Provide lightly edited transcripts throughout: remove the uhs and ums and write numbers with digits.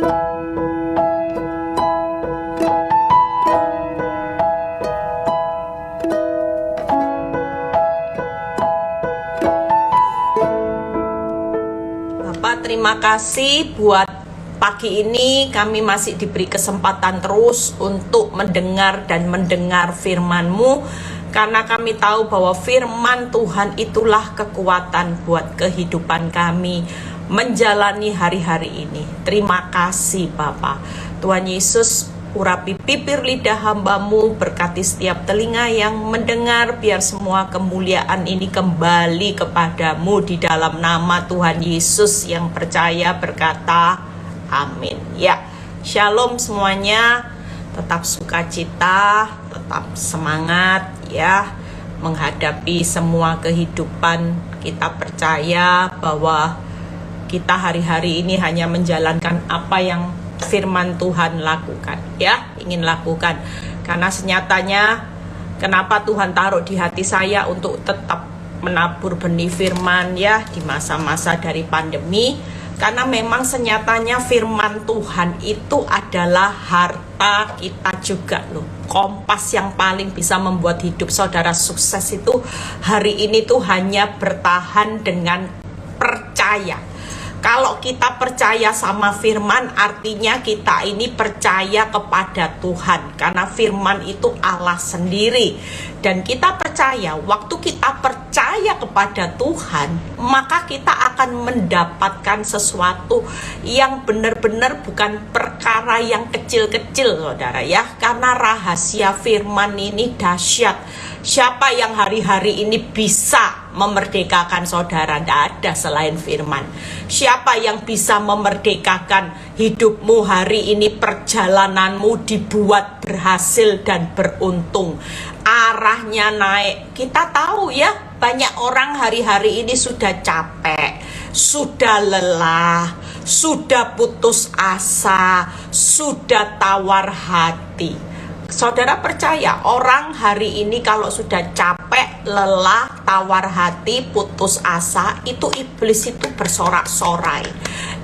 Bapak, terima kasih buat pagi ini kami masih diberi kesempatan terus untuk mendengar firman-Mu, karena kami tahu bahwa firman Tuhan itulah kekuatan buat kehidupan kami menjalani hari-hari ini. Terima kasih Bapak. Tuhan Yesus, urapi bibir lidah hamba-Mu, berkati setiap telinga yang mendengar, biar semua kemuliaan ini kembali kepadamu di dalam nama Tuhan Yesus yang percaya berkata amin. Ya, shalom semuanya, tetap sukacita, tetap semangat ya menghadapi semua kehidupan. Kita percaya bahwa kita hari-hari ini hanya menjalankan apa yang firman Tuhan lakukan ya, ingin lakukan, karena senyatanya kenapa Tuhan taruh di hati saya untuk tetap menabur benih firman ya di masa-masa dari pandemi, karena memang senyatanya firman Tuhan itu adalah harta kita juga loh. Kompas yang paling bisa membuat hidup saudara sukses itu hari ini tuh hanya bertahan dengan percaya. Kalau kita percaya sama firman, artinya kita ini percaya kepada Tuhan, karena firman itu Allah sendiri. Dan kita percaya, waktu kita percaya kepada Tuhan, maka kita akan mendapatkan sesuatu yang benar-benar bukan perkara yang kecil-kecil saudara ya, karena rahasia firman ini dahsyat. Siapa yang hari-hari ini bisa memerdekakan saudara? Tidak ada selain firman. Siapa yang bisa memerdekakan hidupmu hari ini, perjalananmu dibuat berhasil dan beruntung, arahnya naik? Kita tahu ya, banyak orang hari-hari ini sudah capek, sudah lelah, sudah putus asa, sudah tawar hati. Saudara percaya orang hari ini kalau sudah capek, lelah, tawar hati, putus asa, itu iblis itu bersorak-sorai.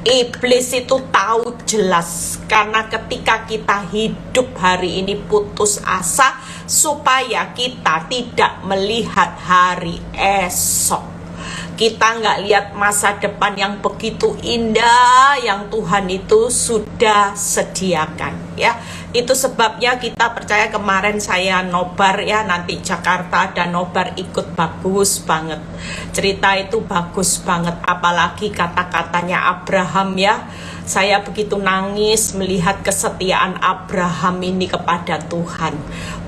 Iblis itu tahu jelas, karena ketika kita hidup hari ini putus asa, supaya kita tidak melihat hari esok. Kita nggak lihat masa depan yang begitu indah yang Tuhan itu sudah sediakan ya. Itu sebabnya kita percaya, kemarin saya nobar ya, nanti Jakarta dan nobar ikut, bagus banget. Cerita itu bagus banget, apalagi kata-katanya Abraham ya. Saya begitu nangis melihat kesetiaan Abraham ini kepada Tuhan.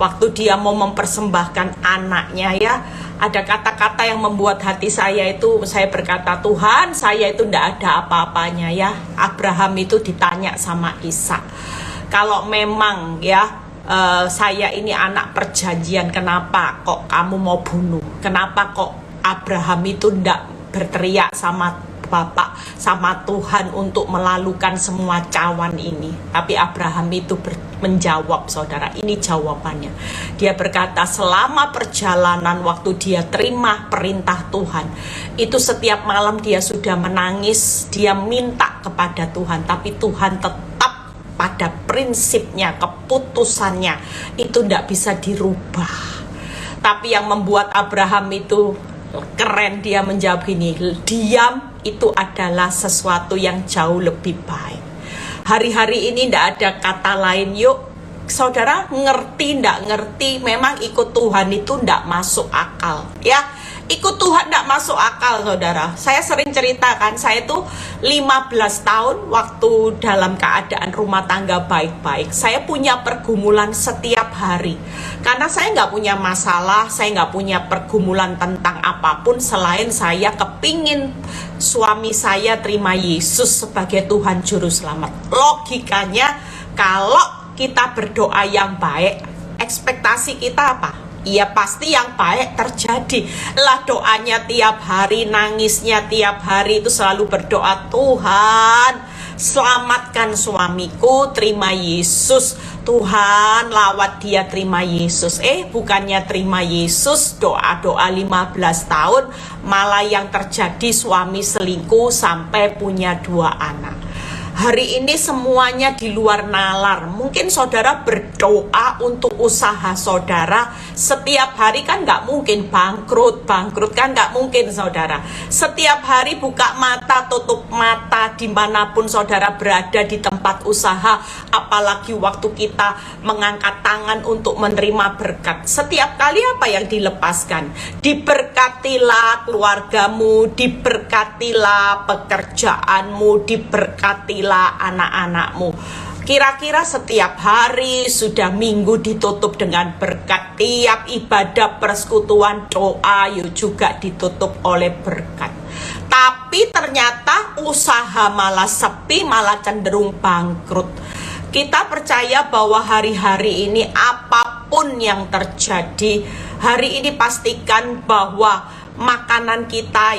Waktu dia mau mempersembahkan anaknya ya, ada kata-kata yang membuat hati saya itu, saya berkata, Tuhan, saya itu tidak ada apa-apanya ya. Abraham itu ditanya sama Ishak, kalau memang ya saya ini anak perjanjian, kenapa kok kamu mau bunuh? Kenapa kok Abraham itu tidak berteriak sama Bapak, sama Tuhan untuk melalukan semua cawan ini? Tapi Abraham itu menjawab saudara, ini jawabannya. Dia berkata, selama perjalanan waktu dia terima perintah Tuhan, itu setiap malam dia sudah menangis, dia minta kepada Tuhan, tapi Tuhan tetap pada prinsipnya, keputusannya itu tidak bisa dirubah. Tapi yang membuat Abraham itu keren, dia menjawab ini, diam itu adalah sesuatu yang jauh lebih baik. Hari-hari ini tidak ada kata lain. Yuk saudara, ngerti tidak ngerti, memang ikut Tuhan itu tidak masuk akal ya. Ikut Tuhan tidak masuk akal saudara. Saya sering ceritakan, saya itu 15 tahun waktu dalam keadaan rumah tangga baik-baik, saya punya pergumulan setiap hari. Karena saya nggak punya masalah, saya nggak punya pergumulan tentang apapun selain saya kepingin suami saya terima Yesus sebagai Tuhan Juru Selamat. Logikanya kalau kita berdoa yang baik, ekspektasi kita apa? Ya pasti yang baik terjadi lah. Doanya tiap hari, nangisnya tiap hari itu selalu berdoa, Tuhan selamatkan suamiku, terima Yesus, Tuhan lawat dia, terima Yesus. Bukannya terima Yesus, doa-doa 15 tahun, malah yang terjadi suami selingkuh sampai punya 2 anak. Hari ini semuanya di luar nalar. Mungkin saudara berdoa untuk usaha saudara. Setiap hari kan nggak mungkin bangkrut kan nggak mungkin saudara. Setiap hari buka mata, tutup mata, dimanapun saudara berada di tempat usaha. Apalagi waktu kita mengangkat tangan untuk menerima berkat. Setiap kali apa yang dilepaskan? Diberkatilah keluargamu, diberkatilah pekerjaanmu, diberkatilah anak-anakmu. Kira-kira setiap hari, sudah minggu ditutup dengan berkat. Tiap ibadah persekutuan doa juga ditutup oleh berkat. Tapi ternyata usaha malah sepi, malah cenderung bangkrut. Kita percaya bahwa hari-hari ini apapun yang terjadi, hari ini pastikan bahwa makanan kita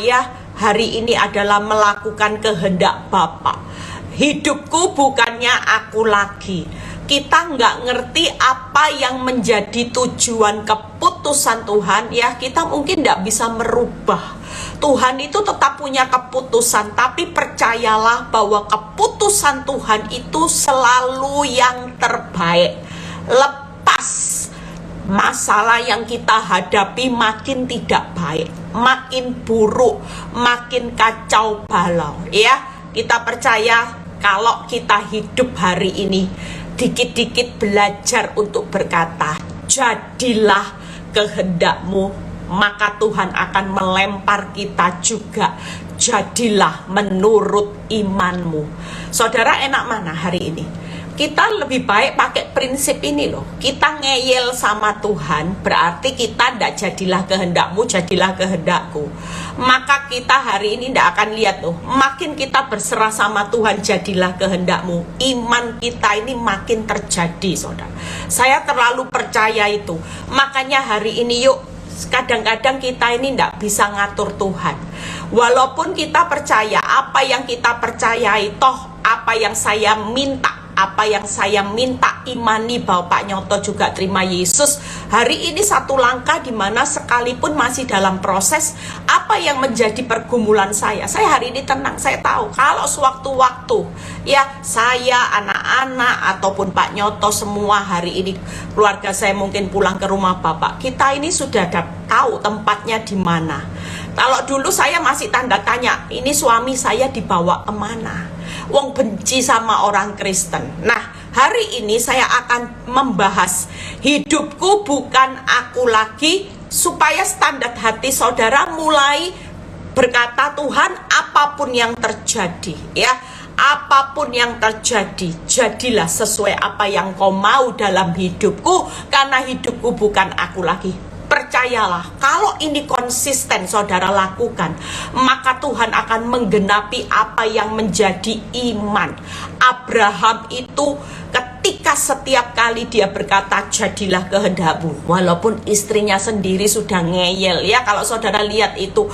hari ini adalah melakukan kehendak Bapa. Hidupku bukannya aku lagi. Kita nggak ngerti apa yang menjadi tujuan keputusan Tuhan, kita mungkin nggak bisa merubah. Tuhan itu tetap punya keputusan, tapi percayalah bahwa keputusan Tuhan itu selalu yang terbaik. Lepas masalah yang kita hadapi makin tidak baik, makin buruk, makin kacau balau, kita percaya kalau kita hidup hari ini, dikit-dikit belajar untuk berkata, jadilah kehendakmu, maka Tuhan akan melempar kita juga, jadilah menurut imanmu. Saudara, enak mana hari ini? Kita lebih baik pakai prinsip ini loh. Kita ngeyel sama Tuhan, berarti kita tidak jadilah kehendakmu, jadilah kehendakku. Maka kita hari ini tidak akan lihat loh. Makin kita berserah sama Tuhan, jadilah kehendakmu, iman kita ini makin terjadi, saudara. Saya terlalu percaya itu. Makanya hari ini yuk, kadang-kadang kita ini tidak bisa ngatur Tuhan. Walaupun kita percaya, apa yang kita percayai, toh apa yang saya minta, imani bahwa Pak Nyoto juga terima Yesus. Hari ini satu langkah di mana sekalipun masih dalam proses, apa yang menjadi pergumulan saya hari ini tenang. Saya tahu kalau sewaktu-waktu saya, anak-anak ataupun Pak Nyoto semua hari ini, keluarga saya mungkin pulang ke rumah Bapak, kita ini sudah tahu tempatnya di mana. Kalau dulu saya masih tanda tanya, ini suami saya dibawa kemana? Wong benci sama orang Kristen. Nah, hari ini saya akan membahas hidupku bukan aku lagi, supaya standar hati saudara mulai berkata, Tuhan, apapun yang terjadi, apapun yang terjadi, jadilah sesuai apa yang kau mau dalam hidupku, karena hidupku bukan aku lagi. Percayalah, kalau ini konsisten saudara lakukan, maka Tuhan akan menggenapi apa yang menjadi iman. Abraham itu ketika setiap kali dia berkata, jadilah kehendakmu, walaupun istrinya sendiri sudah ngeyel. Kalau saudara lihat itu,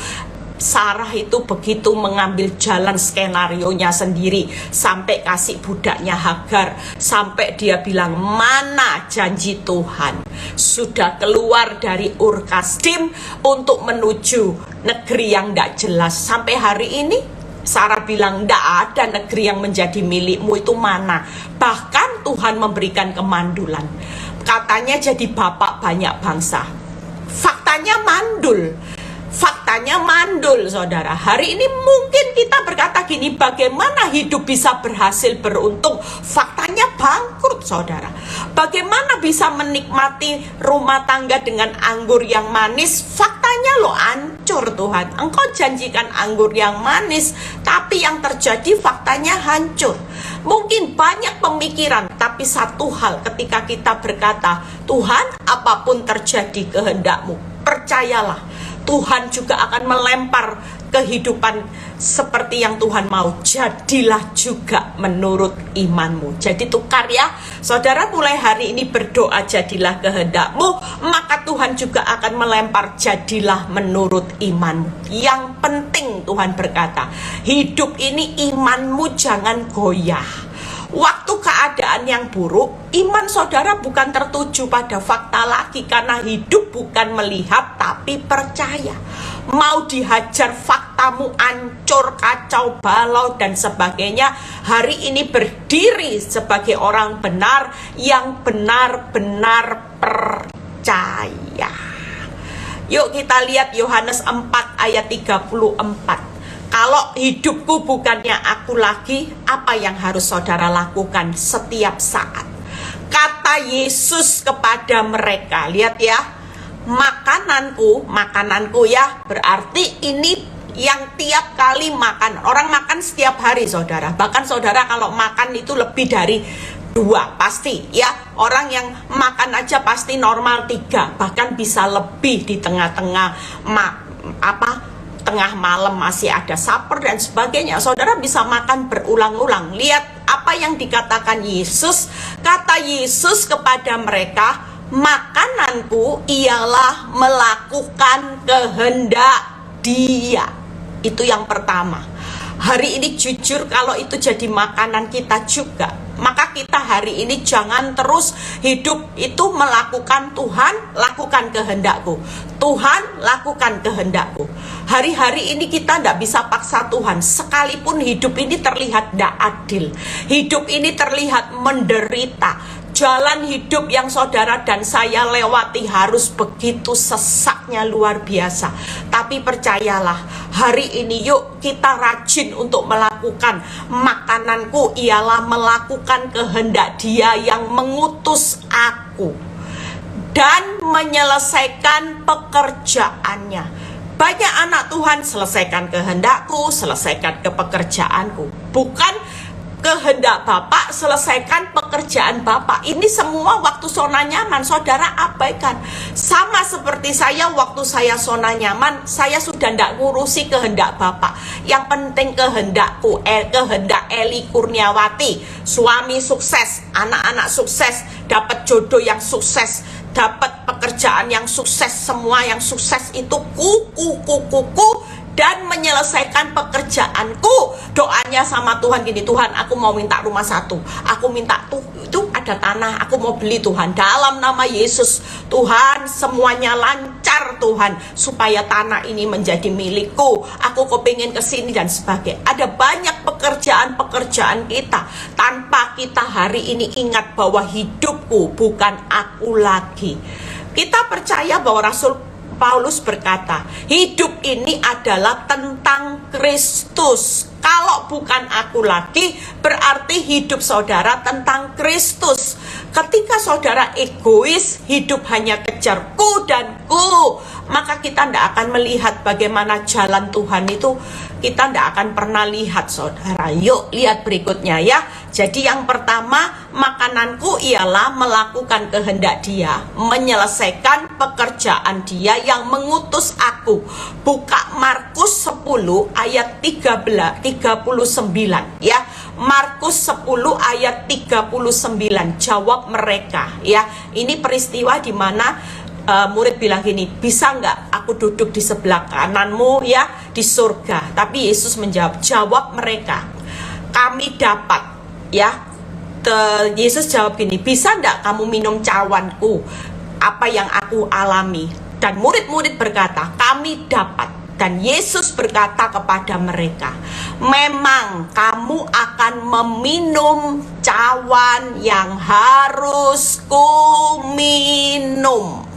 Sarah itu begitu mengambil jalan skenarionya sendiri, sampai kasih budaknya Hagar, sampai dia bilang, mana janji Tuhan? Sudah keluar dari Ur Kasdim untuk menuju negeri yang tidak jelas. Sampai hari ini Sarah bilang, tidak ada negeri yang menjadi milikmu, itu mana? Bahkan Tuhan memberikan kemandulan, katanya jadi bapak banyak bangsa. Faktanya mandul. Saudara. Hari ini mungkin kita berkata gini, bagaimana hidup bisa berhasil beruntung? Faktanya bangkrut, saudara. Bagaimana bisa menikmati rumah tangga dengan anggur yang manis? Faktanya lo hancur, Tuhan. Engkau janjikan anggur yang manis, tapi yang terjadi faktanya hancur. Mungkin banyak pemikiran, tapi satu hal, ketika kita berkata, Tuhan, apapun terjadi kehendakmu, percayalah, Tuhan juga akan melempar kehidupan seperti yang Tuhan mau. Jadilah juga menurut imanmu. Jadi tukar saudara, mulai hari ini berdoa jadilah kehendakmu, maka Tuhan juga akan melempar jadilah menurut imanmu. Yang penting Tuhan berkata, hidup ini imanmu jangan goyah. Waktu keadaan yang buruk, iman saudara bukan tertuju pada fakta lagi, karena hidup bukan melihat tapi percaya. mau dihajar faktamu ancur, kacau, balau, dan sebagainya, hari ini berdiri sebagai orang benar yang benar-benar percaya. Yuk kita lihat Yohanes 4 ayat 34. Kalau hidupku bukannya aku lagi, apa yang harus saudara lakukan setiap saat? Kata Yesus kepada mereka, lihat ya, makananku ya, berarti ini yang tiap kali makan. Orang makan setiap hari saudara. Bahkan saudara kalau makan itu lebih dari 2 pasti ya. Orang yang makan aja pasti normal 3, bahkan bisa lebih di tengah-tengah tengah malam masih ada supper dan sebagainya. Saudara bisa makan berulang-ulang. Lihat apa yang dikatakan Yesus. Kata Yesus kepada mereka, makananku ialah melakukan kehendak Dia. Itu yang pertama. Hari ini jujur kalau itu jadi makanan kita juga, maka kita hari ini jangan terus hidup itu melakukan Tuhan, lakukan kehendakku. Tuhan, lakukan kehendakku. Hari-hari ini kita tidak bisa paksa Tuhan. Sekalipun hidup ini terlihat tidak adil, hidup ini terlihat menderita, jalan hidup yang saudara dan saya lewati harus begitu sesaknya luar biasa. Tapi percayalah, hari ini yuk kita rajin untuk melakukan. Makananku ialah melakukan kehendak Dia yang mengutus aku dan menyelesaikan pekerjaannya. Banyak anak Tuhan, selesaikan kehendakku, selesaikan pekerjaanku. Bukan kehendak Bapak, selesaikan pekerjaan Bapak. Ini semua waktu zona nyaman, saudara abaikan. Sama seperti saya, waktu saya zona nyaman, saya sudah tidak ngurusi kehendak Bapak. Yang penting kehendakku, kehendak Eli Kurniawati, suami sukses, anak-anak sukses, dapat jodoh yang sukses, dapat pekerjaan yang sukses, semua yang sukses itu kuku dan menyelesaikan pekerjaanku. Doanya sama Tuhan gini, Tuhan aku mau minta rumah 1, aku minta itu ada tanah, aku mau beli Tuhan, dalam nama Yesus Tuhan, semuanya lancar Tuhan, supaya tanah ini menjadi milikku, aku kepingin kesini dan sebagainya. Ada banyak pekerjaan-pekerjaan kita, tanpa kita hari ini ingat bahwa hidupku bukan aku lagi. Kita percaya bahwa Rasul Paulus berkata, hidup ini adalah tentang Kristus. Kalau bukan aku lagi, berarti hidup saudara tentang Kristus. Ketika saudara egois, hidup hanya kejar ku dan ku, maka kita tidak akan melihat bagaimana jalan Tuhan itu. Kita tidak akan pernah lihat saudara. Yuk lihat berikutnya ya. Jadi yang pertama, makananku ialah melakukan kehendak Dia, menyelesaikan pekerjaan Dia yang mengutus aku. Buka Markus 10 ayat 39 ya. Markus 10 ayat 39. Jawab mereka ya. Ini peristiwa di mana murid bilang gini, bisa nggak aku duduk di sebelah kananmu ya di surga? Tapi Yesus menjawab, jawab mereka, kami dapat ya. Yesus jawab gini, bisa nggak kamu minum cawanku, apa yang aku alami? Dan murid-murid berkata, kami dapat. Dan Yesus berkata kepada mereka, memang kamu akan meminum cawan yang harus ku minum,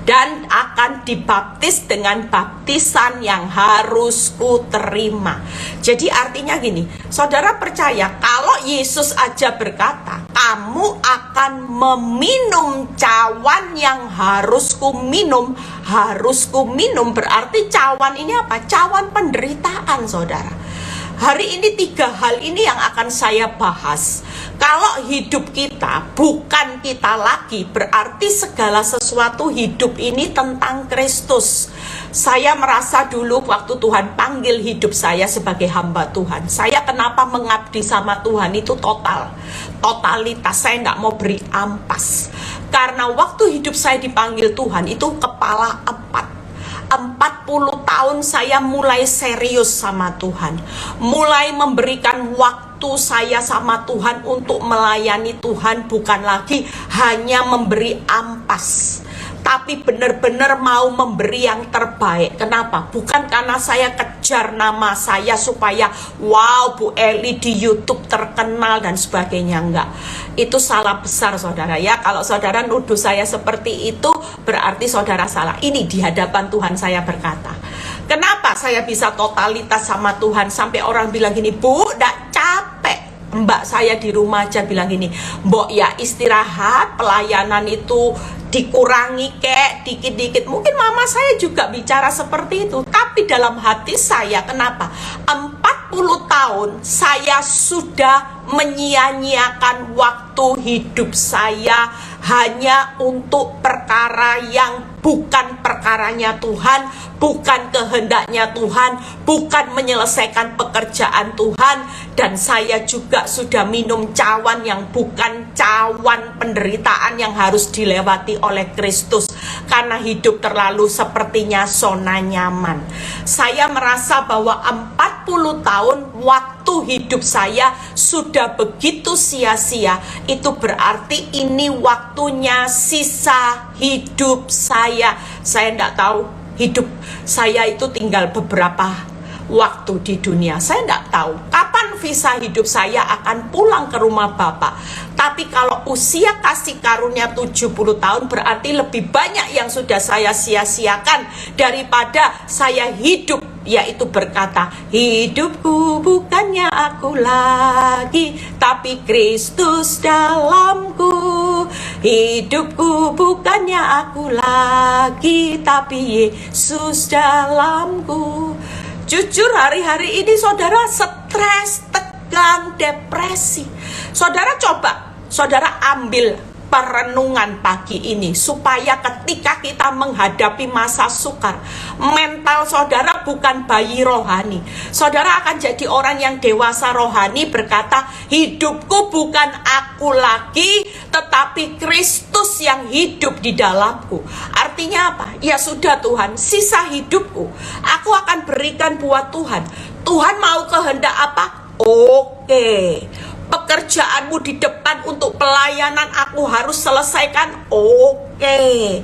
dan akan dibaptis dengan baptisan yang harus ku terima. Jadi artinya gini, saudara percaya kalau Yesus aja berkata, kamu akan meminum cawan yang harus ku minum. Harus ku minum berarti cawan ini apa? Cawan penderitaan saudara. Hari ini 3 hal ini yang akan saya bahas. Kalau hidup kita bukan kita lagi, berarti segala sesuatu hidup ini tentang Kristus. Saya merasa dulu waktu Tuhan panggil hidup saya sebagai hamba Tuhan, saya kenapa mengabdi sama Tuhan itu totalitas, saya tidak mau beri ampas. Karena waktu hidup saya dipanggil Tuhan itu kepala 40 tahun saya mulai serius sama Tuhan, mulai memberikan waktu saya sama Tuhan untuk melayani Tuhan, bukan lagi hanya memberi ampas. tapi benar-benar mau memberi yang terbaik. Kenapa? Bukan karena saya kejar nama saya supaya wow Bu Eli di YouTube terkenal dan sebagainya, enggak. Itu salah besar saudara ya. Kalau saudara nuduh saya seperti itu, berarti saudara salah. Ini di hadapan Tuhan saya berkata, kenapa saya bisa totalitas sama Tuhan sampai orang bilang gini, Bu, nggak capek? Mbak saya di rumah aja bilang gini, Mbok ya istirahat, pelayanan itu dikurangi kek, dikit-dikit. Mungkin mama saya juga bicara seperti itu, tapi dalam hati saya, kenapa? 40 tahun saya sudah menyia-nyiakan waktu hidup saya hanya untuk perkara yang bukan perkaranya Tuhan, bukan kehendaknya Tuhan, bukan menyelesaikan pekerjaan Tuhan. Dan saya juga sudah minum cawan yang bukan cawan penderitaan yang harus dilewati oleh Kristus, karena hidup terlalu sepertinya zona nyaman. Saya merasa bahwa 40 tahun waktu hidup saya sudah begitu sia-sia. Itu berarti ini waktunya sisa hidup saya. Saya tidak tahu hidup saya itu tinggal beberapa waktu di dunia. Saya tidak tahu kapan visa hidup saya akan pulang ke rumah Bapak. Tapi kalau usia kasih karunia 70 tahun, berarti lebih banyak yang sudah saya sia-siakan daripada saya hidup, yaitu berkata, hidupku bukannya aku lagi, tapi Kristus dalamku. Hidupku bukannya aku lagi, tapi Yesus dalamku. Jujur hari-hari ini saudara stres, tegang, depresi. Saudara coba, saudara ambil perenungan pagi ini supaya ketika kita menghadapi masa sukar, mental saudara bukan bayi rohani. Saudara akan jadi orang yang dewasa rohani, berkata, hidupku bukan aku lagi, tetapi Kristus yang hidup di dalamku. Artinya apa? Ya sudah Tuhan, sisa hidupku aku akan berikan buat Tuhan. Tuhan mau kehendak apa? Oke. Pekerjaanmu di depan untuk pelayanan aku harus selesaikan. Oke.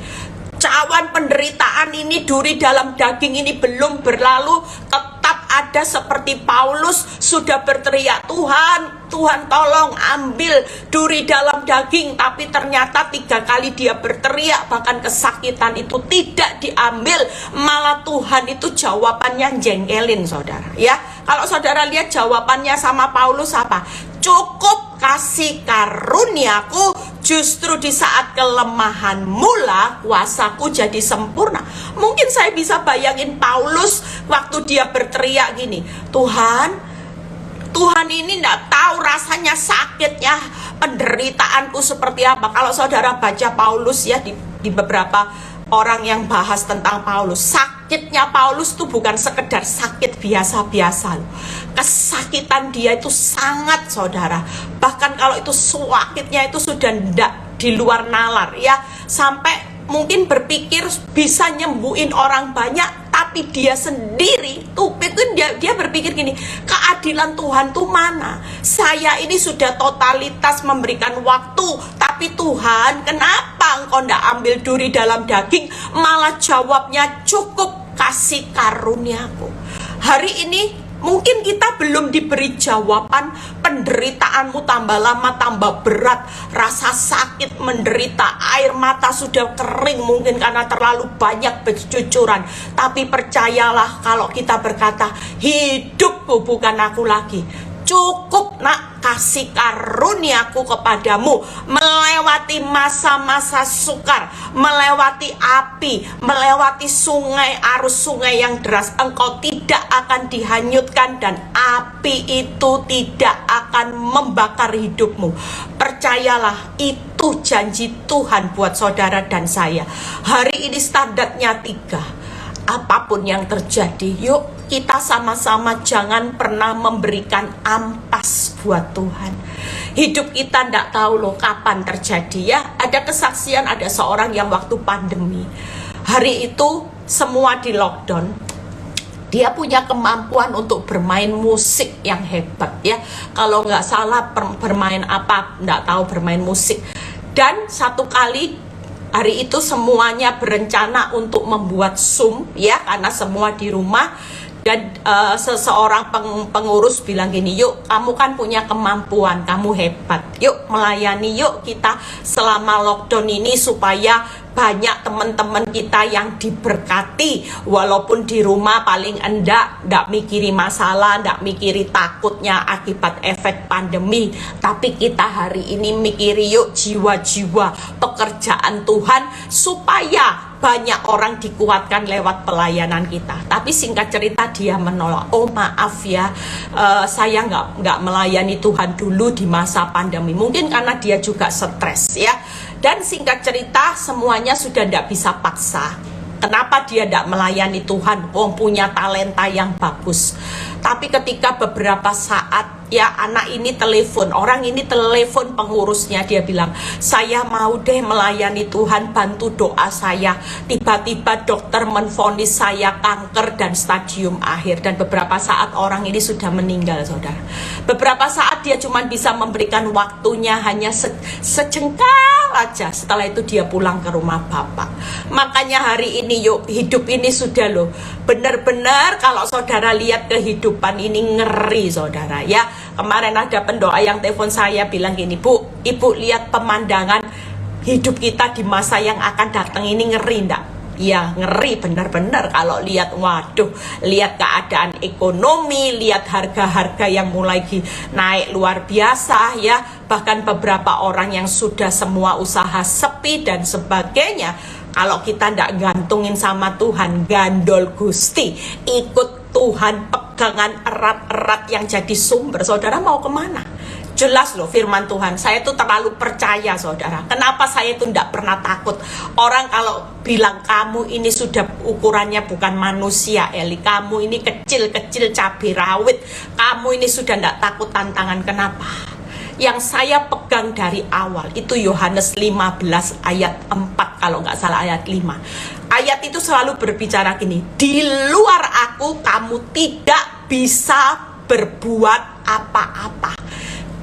Cawan penderitaan ini, duri dalam daging ini belum berlalu, tetap ada seperti Paulus sudah berteriak, Tuhan, Tuhan tolong ambil duri dalam daging. Tapi ternyata 3 kali dia berteriak, bahkan kesakitan itu tidak diambil. Malah Tuhan itu jawabannya jengkelin saudara ya. Kalau saudara lihat jawabannya sama Paulus apa? Cukup kasih karuniaku, justru di saat kelemahan mula kuasaku jadi sempurna. Mungkin saya bisa bayangin Paulus waktu dia berteriak gini, Tuhan ini tidak tahu rasanya sakitnya penderitaanku seperti apa. Kalau saudara baca Paulus ya, di beberapa orang yang bahas tentang Paulus, sakitnya Paulus itu bukan sekedar sakit biasa-biasa loh. Kesakitan dia itu sangat saudara. Bahkan kalau itu sakitnya itu sudah tidak di luar nalar ya, sampai mungkin berpikir bisa nyembuhin orang banyak, tapi dia sendiri tuh itu dia berpikir gini, keadilan Tuhan tuh mana? Saya ini sudah totalitas memberikan waktu, tapi Tuhan kenapa engkau ndak ambil duri dalam daging? Malah jawabnya cukup kasih karuniaku. Hari ini mungkin kita belum diberi jawaban, penderitaanmu tambah lama tambah berat, rasa sakit, menderita, air mata sudah kering mungkin karena terlalu banyak bercucuran. Tapi percayalah kalau kita berkata, hidupku bukan aku lagi, cukup nak kasih karuniaku kepadamu, melewati masa-masa sukar, melewati api, melewati sungai, arus sungai yang deras, engkau tidak akan dihanyutkan dan api itu tidak akan membakar hidupmu. Percayalah, itu janji Tuhan buat saudara dan saya. Hari ini standarnya 3. Apapun yang terjadi, yuk kita sama-sama jangan pernah memberikan ampas buat Tuhan. Hidup kita tidak tahu loh kapan terjadi ya. Ada kesaksian, ada seorang yang waktu pandemi, hari itu semua di lockdown, dia punya kemampuan untuk bermain musik yang hebat ya. Kalau nggak salah bermain apa, nggak tahu, bermain musik. Dan satu kali Hari itu semuanya berencana untuk membuat Zoom ya, karena semua di rumah. Dan seseorang pengurus bilang gini, yuk kamu kan punya kemampuan, kamu hebat, yuk melayani, yuk kita selama lockdown ini supaya banyak teman-teman kita yang diberkati, walaupun di rumah paling enggak mikiri masalah, enggak mikiri takutnya akibat efek pandemi, tapi kita hari ini mikiri yuk jiwa-jiwa pekerjaan Tuhan supaya banyak orang dikuatkan lewat pelayanan kita. Tapi singkat cerita dia menolak. Oh maaf ya, saya nggak melayani Tuhan dulu di masa pandemi. Mungkin karena dia juga stres ya. Dan singkat cerita semuanya sudah tidak bisa paksa. Kenapa dia tidak melayani Tuhan? Oh punya talenta yang bagus. Tapi ketika beberapa saat ya anak ini telepon, orang ini telepon pengurusnya, dia bilang, saya mau deh melayani Tuhan, bantu doa saya. Tiba-tiba dokter menvonis saya kanker dan stadium akhir. Dan beberapa saat orang ini sudah meninggal, saudara. Beberapa saat dia cuma bisa memberikan waktunya hanya sejengkal aja. Setelah itu dia pulang ke rumah Bapak. Makanya hari ini yuk, hidup ini sudah loh, benar-benar kalau saudara lihat kehidupan ini ngeri, saudara ya. Kemarin ada pendoa yang telepon saya bilang gini, Bu, Ibu lihat pemandangan hidup kita di masa yang akan datang ini ngeri enggak? Ya ngeri benar-benar kalau lihat, waduh, lihat keadaan ekonomi, lihat harga-harga yang mulai naik luar biasa ya. Bahkan beberapa orang yang sudah semua usaha sepi dan sebagainya. Kalau kita tidak gantungin sama Tuhan, gandol Gusti, ikut Tuhan, pegangan erat-erat yang jadi sumber, saudara mau kemana? Jelas loh firman Tuhan, saya tuh terlalu percaya, saudara. Kenapa saya tuh tidak pernah takut? Orang kalau bilang kamu ini sudah ukurannya bukan manusia, Eli, kamu ini kecil-kecil cabai rawit, kamu ini sudah tidak takut tantangan. Kenapa? Yang saya pegang dari awal itu Yohanes 15 ayat 4, kalau nggak salah ayat 5. Ayat itu selalu berbicara gini, di luar aku kamu tidak bisa berbuat apa-apa.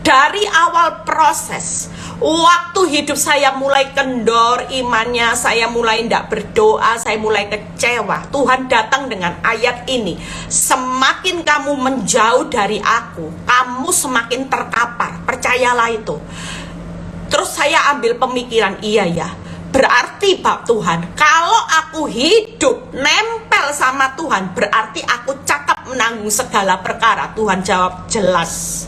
Dari awal proses, waktu hidup saya mulai kendor imannya, saya mulai tidak berdoa, saya mulai kecewa, Tuhan datang dengan ayat ini, semakin kamu menjauh dari aku, kamu semakin terkapar, percayalah itu. Terus saya ambil pemikiran, iya ya, berarti Pak Tuhan, kalau aku hidup nempel sama Tuhan, berarti aku cakap menanggung segala perkara. Tuhan jawab, jelas.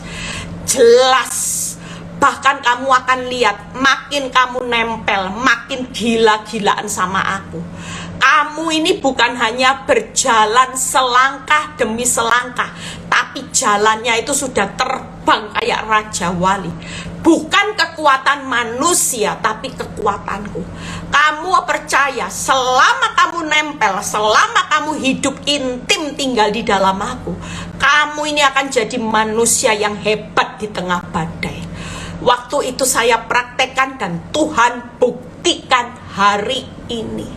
Bahkan kamu akan lihat, makin kamu nempel, makin gila-gilaan sama aku. Kamu ini bukan hanya berjalan selangkah demi selangkah, tapi jalannya itu sudah terbang kayak Raja Wali. Bukan kekuatan manusia, tapi kekuatanku. Kamu percaya, selama kamu nempel, selama kamu hidup intim tinggal di dalam aku, kamu ini akan jadi manusia yang hebat di tengah badai. Waktu itu saya praktekkan dan Tuhan buktikan hari ini.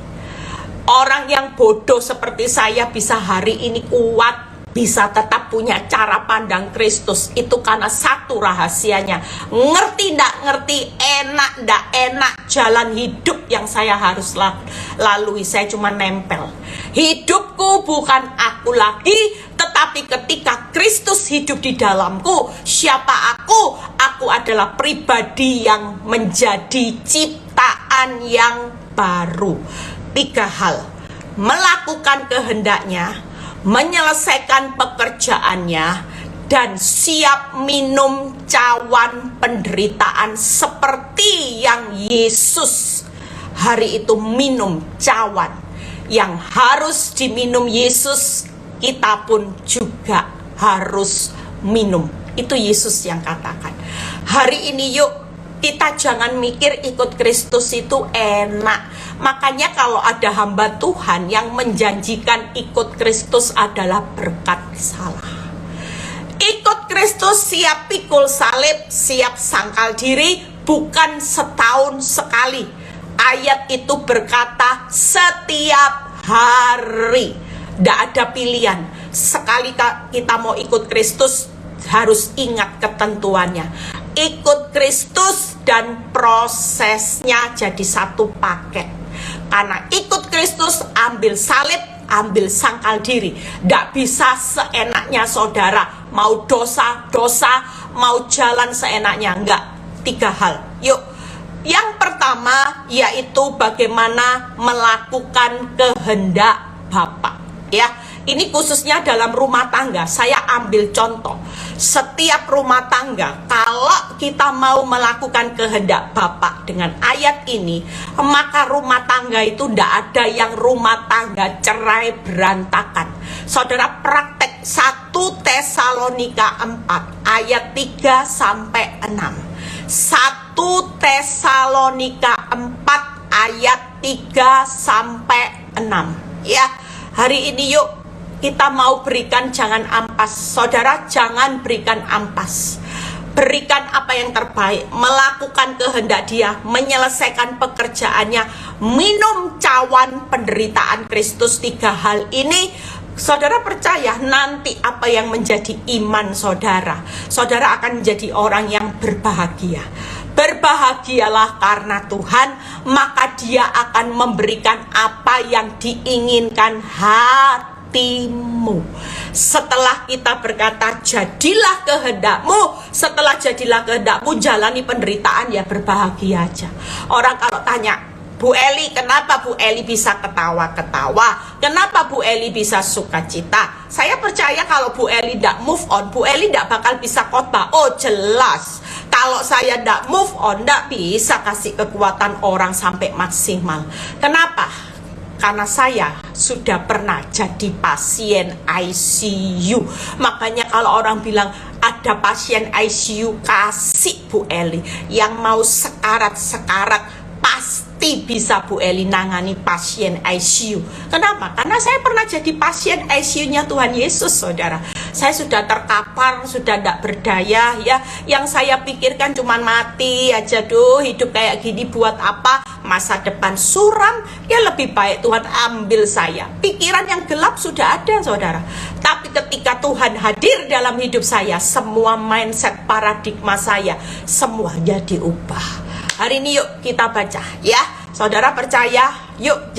Orang yang bodoh seperti saya bisa hari ini kuat, bisa tetap punya cara pandang Kristus. Itu karena satu rahasianya, ngerti ndak ngerti, enak ndak enak, jalan hidup yang saya harus lalui, saya cuma nempel. Hidupku bukan aku lagi, tetapi ketika Kristus hidup di dalamku, siapa aku? Aku adalah pribadi yang menjadi ciptaan yang baru. 3 hal, melakukan kehendaknya, menyelesaikan pekerjaannya, dan siap minum cawan penderitaan seperti yang Yesus hari itu minum cawan. Yang harus diminum Yesus, kita pun juga harus minum. Itu Yesus yang katakan. Hari ini yuk, kita jangan mikir ikut Kristus itu enak. Makanya kalau ada hamba Tuhan yang menjanjikan ikut Kristus adalah berkat, salah. Ikut Kristus siap pikul salib, siap sangkal diri, bukan setahun sekali. Ayat itu berkata setiap hari. Tidak ada pilihan. Sekali kita mau ikut Kristus, harus ingat ketentuannya. Ikut Kristus dan prosesnya jadi satu paket. Karena ikut Kristus, ambil salib, ambil sangkal diri. Tidak bisa seenaknya saudara, mau dosa-dosa, mau jalan seenaknya. Enggak, 3 hal. Yuk, yang pertama yaitu bagaimana melakukan kehendak Bapa. Ya, ini khususnya dalam rumah tangga. Saya ambil contoh. Setiap rumah tangga, kalau kita mau melakukan kehendak Bapa dengan ayat ini, maka rumah tangga itu tidak ada yang rumah tangga cerai berantakan. Saudara, praktek 1 Tesalonika 4 ayat 3 sampai 6. 1 Tesalonika 4 ayat 3 sampai 6. Ya, hari ini yuk kita mau berikan, jangan ampas. Saudara, jangan berikan ampas. Berikan apa yang terbaik, melakukan kehendak Dia, menyelesaikan pekerjaannya, minum cawan penderitaan Kristus. 3 hal ini, saudara percaya nanti apa yang menjadi iman saudara. Saudara akan menjadi orang yang berbahagia. Berbahagialah karena Tuhan, maka Dia akan memberikan apa yang diinginkan hatimu. Setelah kita berkata jadilah kehendak-Mu, setelah jadilah kehendak-Mu, jalani penderitaan, ya berbahagia aja. Orang kalau tanya, Bu Eli, kenapa Bu Eli bisa ketawa-ketawa? Kenapa Bu Eli bisa sukacita? Saya percaya kalau Bu Eli tidak move on, Bu Eli tidak bakal bisa khotbah. Oh jelas, kalau saya tidak move on, tidak bisa kasih kekuatan orang sampai maksimal. Kenapa? Karena saya sudah pernah jadi pasien ICU. Makanya kalau orang bilang ada pasien ICU, kasih Bu Eli. Yang mau sekarat-sekarat, pasti bisa Bu Eli nangani pasien ICU. Kenapa? Karena saya pernah jadi pasien ICU-nya Tuhan Yesus, saudara. Saya sudah terkapar, sudah tidak berdaya, ya. Yang saya pikirkan cuma mati aja, hidup kayak gini buat apa? Masa depan suram, ya lebih baik Tuhan ambil saya. Pikiran yang gelap sudah ada, saudara. Tapi ketika Tuhan hadir dalam hidup saya, semua mindset, paradigma saya, semuanya diubah. Hari ini yuk kita baca, ya. Saudara percaya, yuk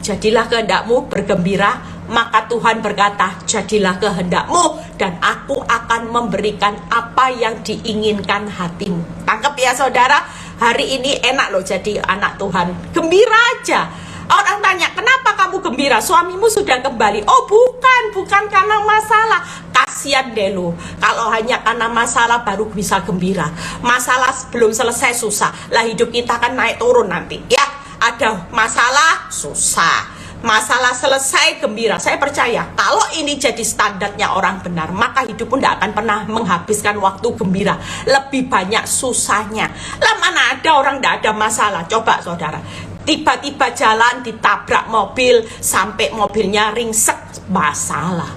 jadilah kehendak-Mu, bergembira. Maka Tuhan berkata, jadilah kehendak-Mu, dan aku akan memberikan apa yang diinginkan hatimu. Tangkap ya saudara, hari ini enak loh jadi anak Tuhan. Gembira aja. Orang tanya, kenapa kamu gembira? Suamimu sudah kembali. Oh bukan karena masalah. Kasian deh lo, kalau hanya karena masalah baru bisa gembira. Masalah belum selesai susah. Lah hidup kita kan naik turun nanti. Ya, ada masalah susah, masalah selesai gembira. Saya percaya kalau ini jadi standarnya orang benar, maka hidup pun tidak akan pernah menghabiskan waktu gembira. Lebih banyak susahnya. Lah mana ada orang tidak ada masalah? Coba saudara, tiba-tiba jalan ditabrak mobil sampai mobilnya ringsek, masalah.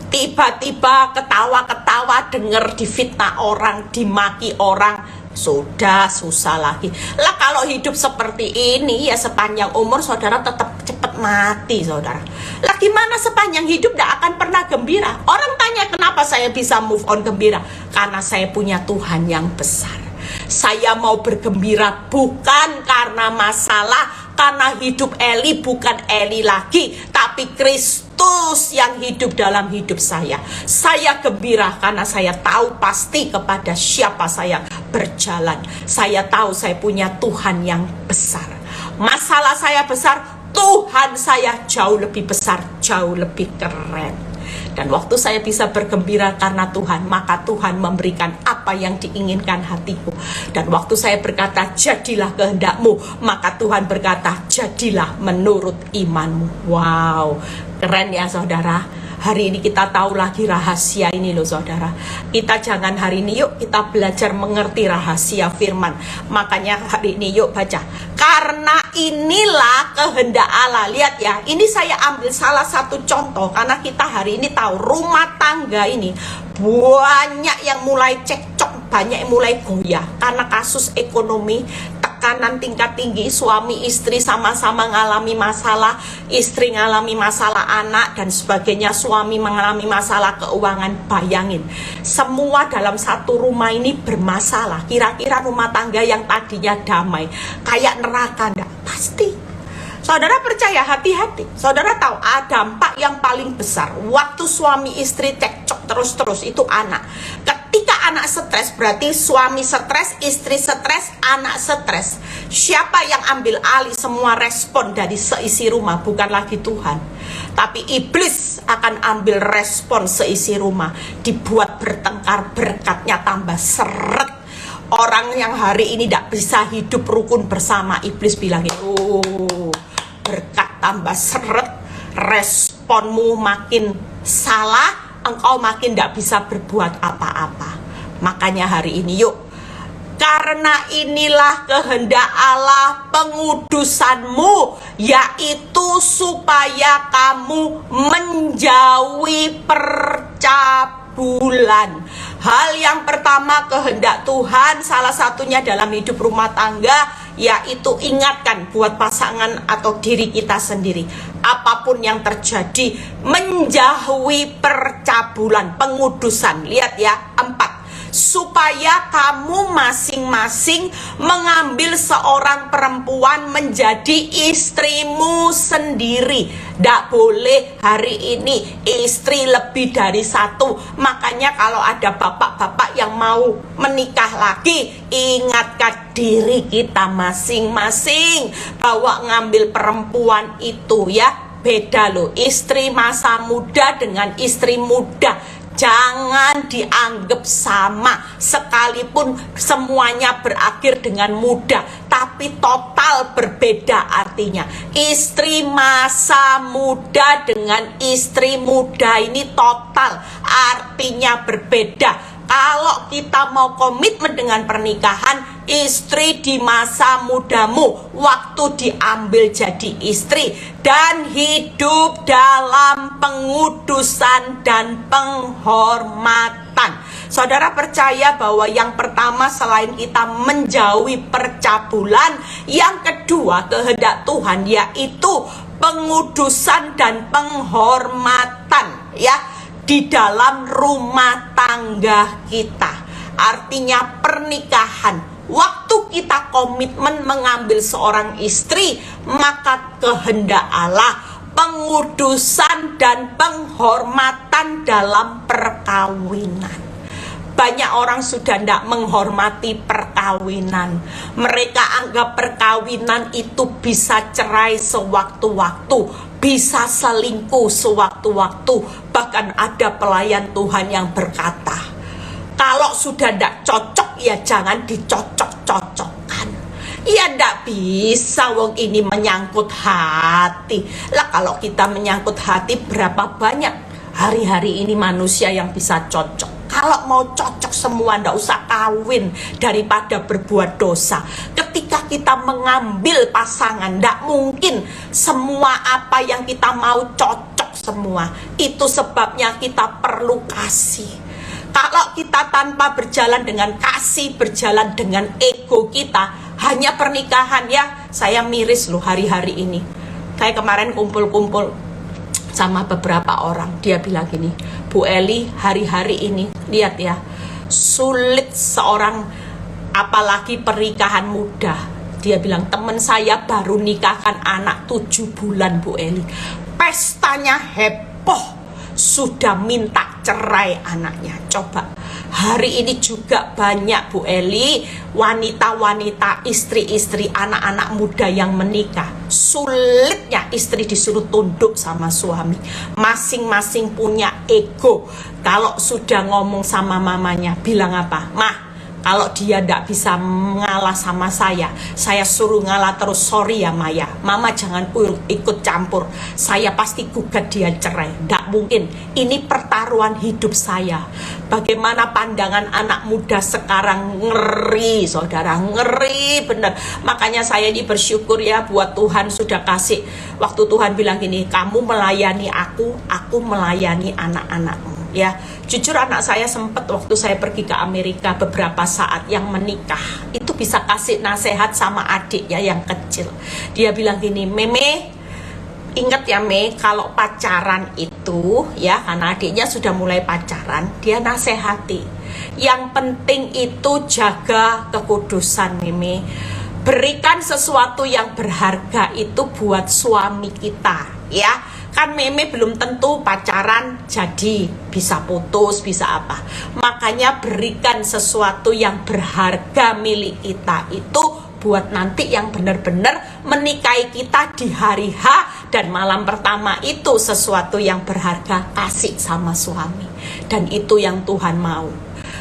Tiba-tiba ketawa-ketawa denger difitnah orang, dimaki orang, sudah susah lagi. Lah kalau hidup seperti ini ya sepanjang umur saudara tetap cepat mati, saudara. Lah gimana sepanjang hidup tidak akan pernah gembira? Orang tanya kenapa saya bisa move on gembira? Karena saya punya Tuhan yang besar. Saya mau bergembira bukan karena masalah, karena hidup Eli bukan Eli lagi, tapi Kristus yang hidup dalam hidup saya. Saya gembira karena saya tahu pasti kepada siapa saya berjalan. Saya tahu saya punya Tuhan yang besar. Masalah saya besar, Tuhan saya jauh lebih besar, jauh lebih keren. Dan waktu saya bisa bergembira karena Tuhan, maka Tuhan memberikan apa yang diinginkan hatiku. Dan waktu saya berkata, jadilah kehendak-Mu, maka Tuhan berkata, jadilah menurut imanmu. Wow, keren ya saudara. Hari ini kita tahu lagi rahasia ini loh saudara. Kita jangan hari ini yuk kita belajar mengerti rahasia firman. Makanya hari ini yuk baca. Karena inilah kehendak Allah. Lihat ya, ini saya ambil salah satu contoh. Karena kita hari ini tahu rumah tangga ini banyak yang mulai cekcok, banyak yang mulai goyah. Karena kasus ekonomi, tekanan tingkat tinggi, suami istri sama-sama ngalami masalah, istri ngalami masalah anak dan sebagainya, suami mengalami masalah keuangan. Bayangin, semua dalam satu rumah ini bermasalah. Kira-kira rumah tangga yang tadinya damai kayak neraka enggak? Pasti. Saudara percaya, hati-hati. Saudara tahu ada dampak yang paling besar waktu suami istri cekcok terus-terus itu anak. Ketika anak stres berarti suami stres, istri stres, anak stres. Siapa yang ambil alih semua respon dari seisi rumah? Bukan lagi Tuhan, tapi iblis akan ambil respon seisi rumah. Dibuat bertengkar, berkatnya tambah seret. Orang yang hari ini tidak bisa hidup rukun bersama, iblis bilang, oh, berkat tambah seret, responmu makin salah, engkau makin tidak bisa berbuat apa-apa. Makanya hari ini yuk, karena inilah kehendak Allah pengudusanmu, yaitu supaya kamu menjauhi percabulan. Hal yang pertama kehendak Tuhan, salah satunya dalam hidup rumah tangga, yaitu ingatkan buat pasangan atau diri kita sendiri, apapun yang terjadi, menjauhi percabulan, pengudusan. Lihat ya, 4. Supaya kamu masing-masing mengambil seorang perempuan menjadi istrimu sendiri. Tidak boleh hari ini istri lebih dari satu. Makanya kalau ada bapak-bapak yang mau menikah lagi, ingatkan diri kita masing-masing bahwa ngambil perempuan itu ya beda loh. Istri masa muda dengan istri muda jangan dianggap sama, sekalipun semuanya berakhir dengan muda, tapi total berbeda artinya. Istri masa muda dengan istri muda ini total artinya berbeda. Kalau kita mau komitmen dengan pernikahan, istri di masa mudamu, waktu diambil jadi istri, dan hidup dalam pengudusan dan penghormatan. Saudara percaya bahwa yang pertama selain kita menjauhi percabulan, yang kedua kehendak Tuhan yaitu pengudusan dan penghormatan ya di dalam rumah tangga kita. Artinya pernikahan, waktu kita komitmen mengambil seorang istri, maka kehendak Allah pengudusan dan penghormatan dalam perkawinan. Banyak orang sudah tidak menghormati perkawinan. Mereka anggap perkawinan itu bisa cerai sewaktu-waktu, bisa selingkuh sewaktu-waktu. Bahkan ada pelayan Tuhan yang berkata, kalau sudah tidak cocok ya jangan dicocok-cocokkan. Ya tidak bisa, wong ini menyangkut hati. Lah kalau kita menyangkut hati, berapa banyak hari-hari ini manusia yang bisa cocok. Kalau mau cocok semua, ndak usah kawin daripada berbuat dosa. Ketika kita mengambil pasangan, ndak mungkin semua apa yang kita mau cocok semua. Itu sebabnya kita perlu kasih. Kalau kita tanpa berjalan dengan kasih, berjalan dengan ego kita, hanya pernikahan ya, saya miris loh hari-hari ini. Saya kemarin kumpul-kumpul sama beberapa orang, dia bilang gini, Bu Eli, hari-hari ini lihat ya, sulit seorang, apalagi pernikahan muda. Dia bilang, teman saya baru nikahkan anak 7 bulan Bu Eli, pestanya heboh, sudah minta cerai anaknya. Coba hari ini juga banyak Bu Eli, wanita-wanita, istri-istri, anak-anak muda yang menikah, sulitnya istri disuruh tunduk sama suami. Masing-masing punya ego. Kalau sudah ngomong sama mamanya, bilang apa? Mah, kalau dia tidak bisa ngalah sama saya suruh ngalah terus. Sorry ya Maya, mama jangan ikut campur, saya pasti gugat dia cerai. Tidak mungkin, ini pertaruhan hidup saya. Bagaimana pandangan anak muda sekarang, ngeri saudara, ngeri bener. Makanya saya ini bersyukur ya buat Tuhan sudah kasih. Waktu Tuhan bilang gini, kamu melayani aku melayani anak-anakmu. Ya, jujur anak saya sempat waktu saya pergi ke Amerika beberapa saat yang menikah, itu bisa kasih nasihat sama adiknya yang kecil. Dia bilang gini, Meme, ingat ya Me, kalau pacaran itu ya, karena adiknya sudah mulai pacaran, dia nasihati, yang penting itu jaga kekudusan Meme. Berikan sesuatu yang berharga itu buat suami kita ya. Kan Meme belum tentu pacaran jadi bisa putus, bisa apa. Makanya berikan sesuatu yang berharga milik kita itu buat nanti yang benar-benar menikahi kita di hari H dan malam pertama itu sesuatu yang berharga, kasih sama suami. Dan itu yang Tuhan mau.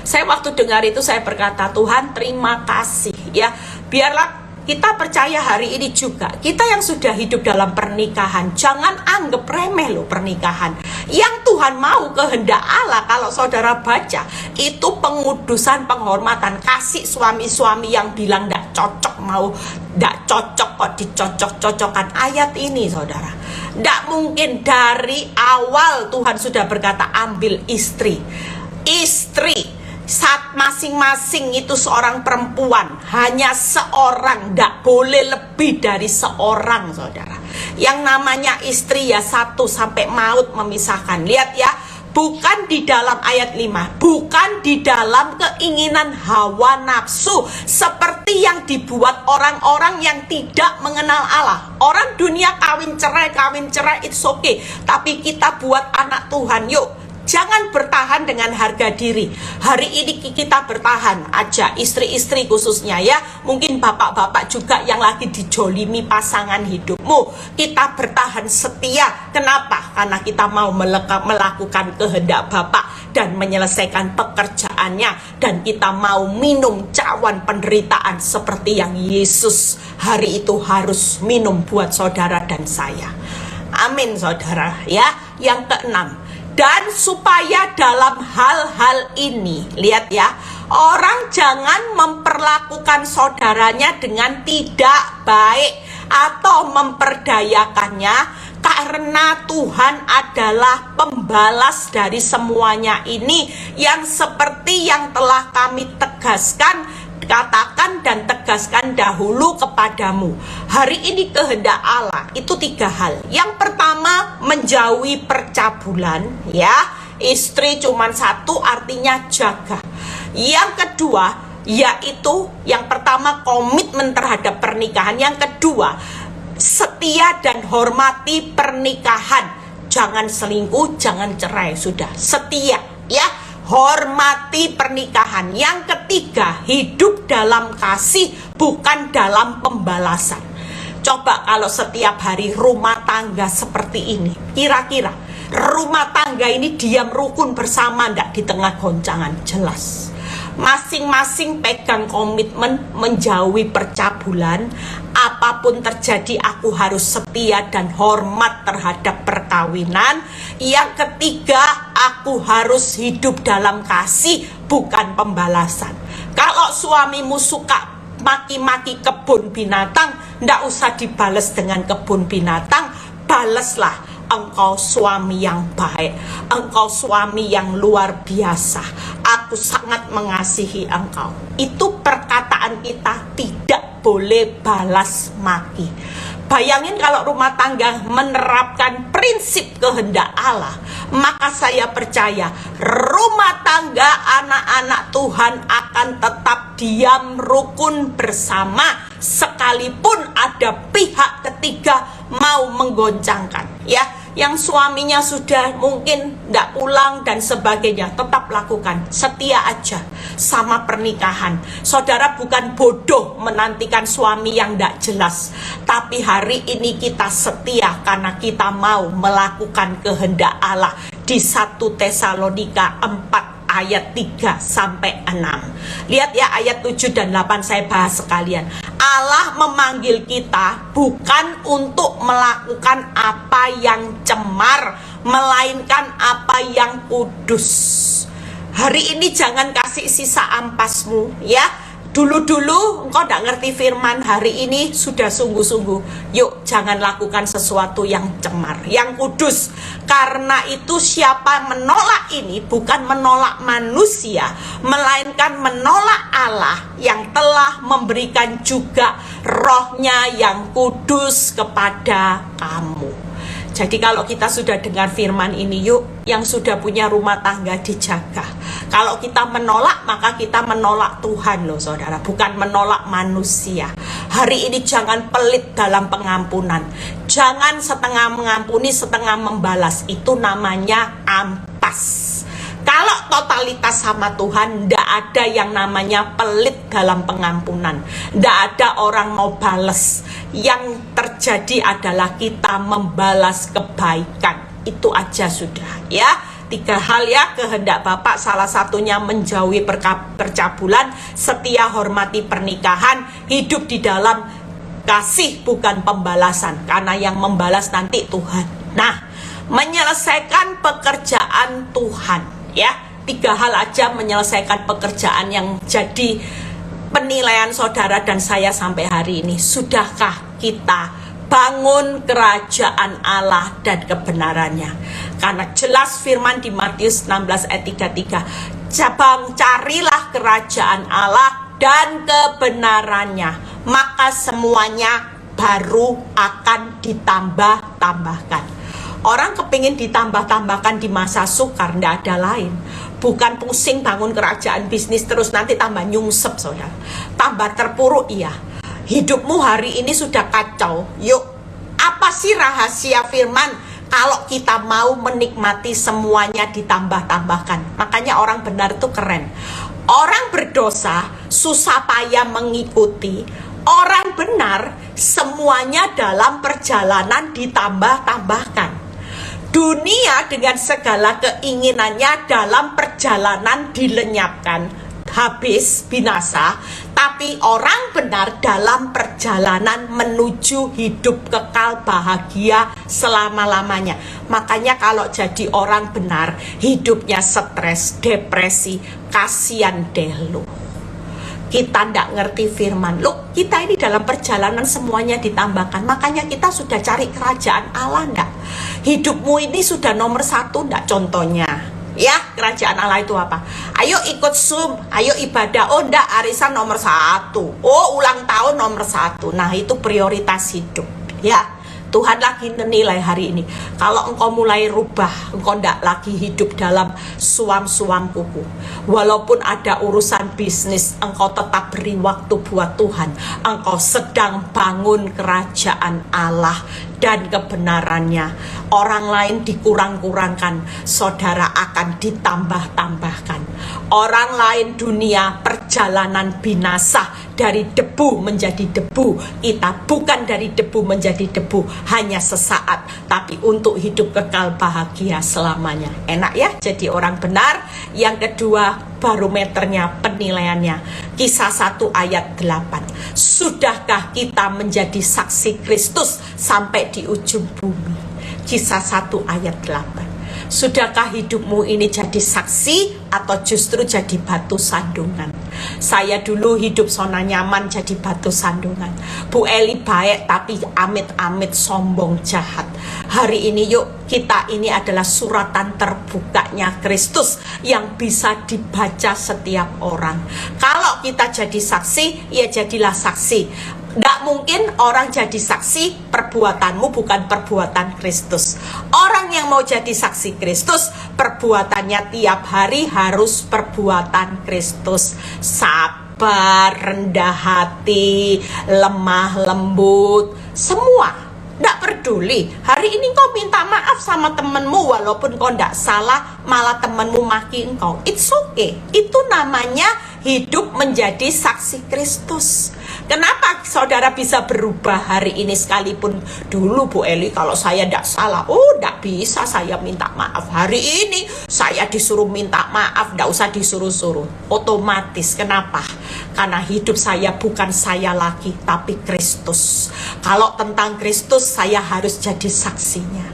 Saya waktu dengar itu saya berkata, Tuhan terima kasih ya. Biarlah kita percaya hari ini juga, kita yang sudah hidup dalam pernikahan, jangan anggap remeh loh pernikahan. Yang Tuhan mau kehendak Allah, kalau saudara baca, itu pengudusan, penghormatan, kasih suami-suami yang bilang tidak cocok, mau tidak cocok kok dicocok-cocokkan. Ayat ini saudara, tidak mungkin dari awal Tuhan sudah berkata ambil istri. Saat masing-masing itu seorang perempuan, hanya seorang, tidak boleh lebih dari seorang saudara. Yang namanya istri ya satu sampai maut memisahkan. Lihat ya, bukan di dalam ayat 5, bukan di dalam keinginan hawa nafsu seperti yang dibuat orang-orang yang tidak mengenal Allah. Orang dunia kawin cerai it's okay, tapi kita buat anak Tuhan, yuk jangan bertahan dengan harga diri. Hari ini kita bertahan aja, istri-istri khususnya ya. Mungkin bapak-bapak juga yang lagi dijolimi pasangan hidupmu. Kita bertahan setia. Kenapa? Karena kita mau melakukan kehendak Bapak dan menyelesaikan pekerjaannya. Dan kita mau minum cawan penderitaan seperti yang Yesus hari itu harus minum buat saudara dan saya. Amin saudara ya. Yang keenam, dan supaya dalam hal-hal ini, lihat ya, orang jangan memperlakukan saudaranya dengan tidak baik atau memperdayakannya, karena Tuhan adalah pembalas dari semuanya ini, yang seperti yang telah kami tegaskan, katakan dan tegaskan dahulu kepadamu. Hari ini kehendak Allah itu 3 hal. Yang pertama, menjauhi percabulan ya. Istri cuma 1 artinya jaga. Yang kedua, yaitu yang pertama komitmen terhadap pernikahan. Yang kedua, setia dan hormati pernikahan. Jangan selingkuh, jangan cerai, sudah setia ya. Hormati pernikahan. Yang ketiga, hidup dalam kasih, bukan dalam pembalasan. Coba kalau setiap hari rumah tangga seperti ini, kira-kira rumah tangga ini diam rukun bersama enggak di tengah goncangan? Jelas. Masing-masing pegang komitmen menjauhi percabulan. Apapun terjadi aku harus setia dan hormat terhadap perkawinan. Yang ketiga, aku harus hidup dalam kasih, bukan pembalasan. Kalau suamimu suka maki-maki kebun binatang, ndak usah dibales dengan kebun binatang, baleslah. Engkau suami yang baik, engkau suami yang luar biasa, aku sangat mengasihi engkau. Itu perkataan kita, tidak boleh balas maki. Bayangin kalau rumah tangga menerapkan prinsip kehendak Allah, maka saya percaya rumah tangga anak-anak Tuhan akan tetap diam rukun bersama, sekalipun ada pihak ketiga mau menggoncangkan ya. Yang suaminya sudah mungkin tidak pulang dan sebagainya, tetap lakukan, setia aja sama pernikahan. Saudara bukan bodoh menantikan suami yang tidak jelas, tapi hari ini kita setia karena kita mau melakukan kehendak Allah. Di 1 Tesalonika 4 ayat 3-6. Lihat ya ayat 7 dan 8 saya bahas sekalian. Allah memanggil kita bukan untuk melakukan apa yang cemar, melainkan apa yang kudus. Hari ini jangan kasih sisa ampasmu ya. 2 Dulu-dulu engkau tidak ngerti firman, hari ini sudah sungguh-sungguh. Yuk, jangan lakukan sesuatu yang cemar, yang kudus. Karena itu siapa menolak ini bukan menolak manusia, melainkan menolak Allah yang telah memberikan juga rohnya yang kudus kepada kamu. Jadi kalau kita sudah dengar firman ini, yuk yang sudah punya rumah tangga dijaga. Kalau kita menolak, maka kita menolak Tuhan loh saudara, bukan menolak manusia. Hari ini jangan pelit dalam pengampunan. Jangan setengah mengampuni, setengah membalas. Itu namanya ampas. Kalau totalitas sama Tuhan, tidak ada yang namanya pelit dalam pengampunan. Tidak ada orang mau balas. Yang terjadi adalah kita membalas kebaikan. Itu aja sudah ya. 3 hal ya, kehendak Bapak salah satunya menjauhi percabulan, setia hormati pernikahan, hidup di dalam kasih bukan pembalasan. Karena yang membalas nanti Tuhan. Nah, menyelesaikan pekerjaan Tuhan. Ya, 3 hal aja menyelesaikan pekerjaan yang jadi penilaian saudara dan saya sampai hari ini. Sudahkah kita bangun kerajaan Allah dan kebenarannya? Karena jelas firman di Matius 16 ayat 33, carilah kerajaan Allah dan kebenarannya, maka semuanya baru akan ditambah-tambahkan. Orang kepingin ditambah-tambahkan di masa sukar, ndak ada lain. Bukan pusing bangun kerajaan bisnis terus nanti tambah nyungsep saudara. Tambah terpuruk iya. Hidupmu hari ini sudah kacau. Yuk, apa sih rahasia firman? Kalau kita mau menikmati semuanya ditambah-tambahkan. Makanya orang benar itu keren. Orang berdosa susah payah mengikuti. Orang benar semuanya dalam perjalanan ditambah-tambahkan. Dunia dengan segala keinginannya dalam perjalanan dilenyapkan, habis, binasa. Tapi orang benar dalam perjalanan menuju hidup kekal bahagia selama-lamanya. Makanya kalau jadi orang benar, hidupnya stres, depresi, kasihan deh lu. Kita ndak ngerti firman. Loh, kita ini dalam perjalanan semuanya ditambahkan. Makanya kita sudah cari kerajaan Allah ndak? Hidupmu ini sudah nomor 1 ndak contohnya? Ya, kerajaan Allah itu apa? Ayo ikut Zoom, ayo ibadah. Oh ndak, arisan nomor 1. Oh, ulang tahun nomor 1. Nah, itu prioritas hidup. Ya, Tuhan lagi menilai hari ini. Kalau engkau mulai rubah, engkau tidak lagi hidup dalam suam-suam kuku. Walaupun ada urusan bisnis, engkau tetap beri waktu buat Tuhan. Engkau sedang bangun kerajaan Allah dan kebenarannya. Orang lain dikurang-kurangkan, saudara akan ditambah-tambahkan. Orang lain dunia perjalanan binasa, dari debu menjadi debu. Kita bukan dari debu menjadi debu, hanya sesaat, tapi untuk hidup kekal bahagia selamanya. Enak ya jadi orang benar. Yang kedua, barometernya, penilaiannya. Kisah 1 ayat 8. Sudahkah kita menjadi saksi Kristus sampai di ujung bumi? Kisah 1 ayat 8. Sudahkah hidupmu ini jadi saksi atau justru jadi batu sandungan? Saya dulu hidup zona nyaman jadi batu sandungan. Bu Eli baik tapi amit-amit sombong jahat. Hari ini yuk, kita ini adalah suratan terbukanya Kristus yang bisa dibaca setiap orang. Kalau kita jadi saksi, ya jadilah saksi. Tidak mungkin orang jadi saksi perbuatanmu bukan perbuatan Kristus. Orang yang mau jadi saksi Kristus, perbuatannya tiap hari harus perbuatan Kristus. Sabar, rendah hati, lemah lembut, semua. Tidak peduli. Hari ini kau minta maaf sama temenmu walaupun kau tidak salah, malah temenmu maki engkau. It's okay. Itu namanya hidup menjadi saksi Kristus. Kenapa saudara bisa berubah hari ini sekalipun dulu Bu Eli kalau saya tidak salah, oh tidak bisa saya minta maaf. Hari ini saya disuruh minta maaf, tidak usah disuruh-suruh, otomatis. Kenapa? Karena hidup saya bukan saya lagi tapi Kristus. Kalau tentang Kristus saya harus jadi saksinya.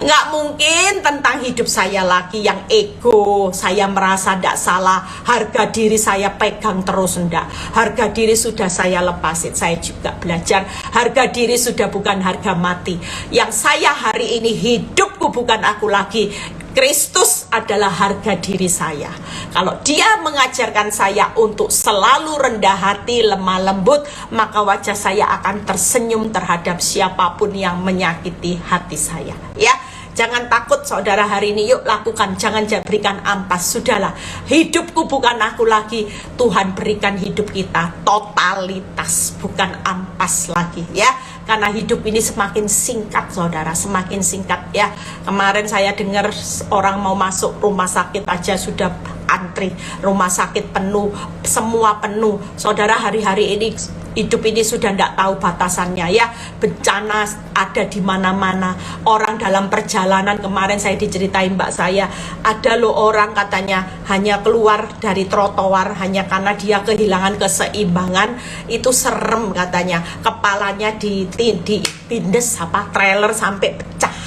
Nggak mungkin tentang hidup saya lagi yang ego, saya merasa tidak salah, harga diri saya pegang terus, enggak. Harga diri sudah saya lepasin, saya juga belajar. Harga diri sudah bukan harga mati. Yang saya hari ini hidupku bukan aku lagi. Kristus adalah harga diri saya. Kalau dia mengajarkan saya untuk selalu rendah hati, lemah lembut, maka wajah saya akan tersenyum terhadap siapapun yang menyakiti hati saya. Ya, jangan takut saudara hari ini, yuk lakukan. Jangan berikan ampas, sudahlah. Hidupku bukan aku lagi. Tuhan berikan hidup kita totalitas, bukan ampas lagi ya. Karena hidup ini semakin singkat saudara, semakin singkat ya. Kemarin saya dengar orang mau masuk rumah sakit aja sudah antri, rumah sakit penuh, semua penuh. Saudara, hari-hari ini hidup ini sudah tidak tahu batasannya ya. Bencana ada di mana-mana. Orang dalam perjalanan, kemarin saya diceritain mbak saya, ada loh orang katanya hanya keluar dari trotoar hanya karena dia kehilangan keseimbangan. Itu serem katanya, kepalanya ditindes trailer sampai pecah,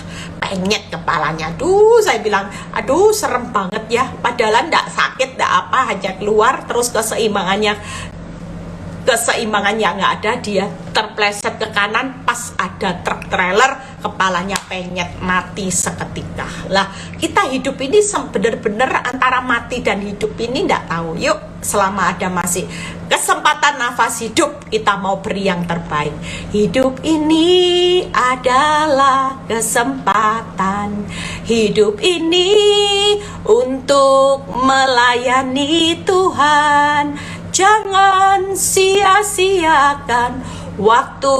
penyet kepalanya. Aduh, saya bilang, aduh serem banget ya. Padahal enggak sakit, enggak apa, hanya keluar terus keseimbangannya nggak ada, dia terpleset ke kanan, pas ada truk trailer, kepalanya penyet, mati seketika. Lah, kita hidup ini benar-benar antara mati dan hidup ini nggak tahu. Yuk, selama ada masih kesempatan nafas hidup, kita mau beri yang terbaik. Hidup ini adalah kesempatan, hidup ini untuk melayani Tuhan. Jangan sia-siakan waktu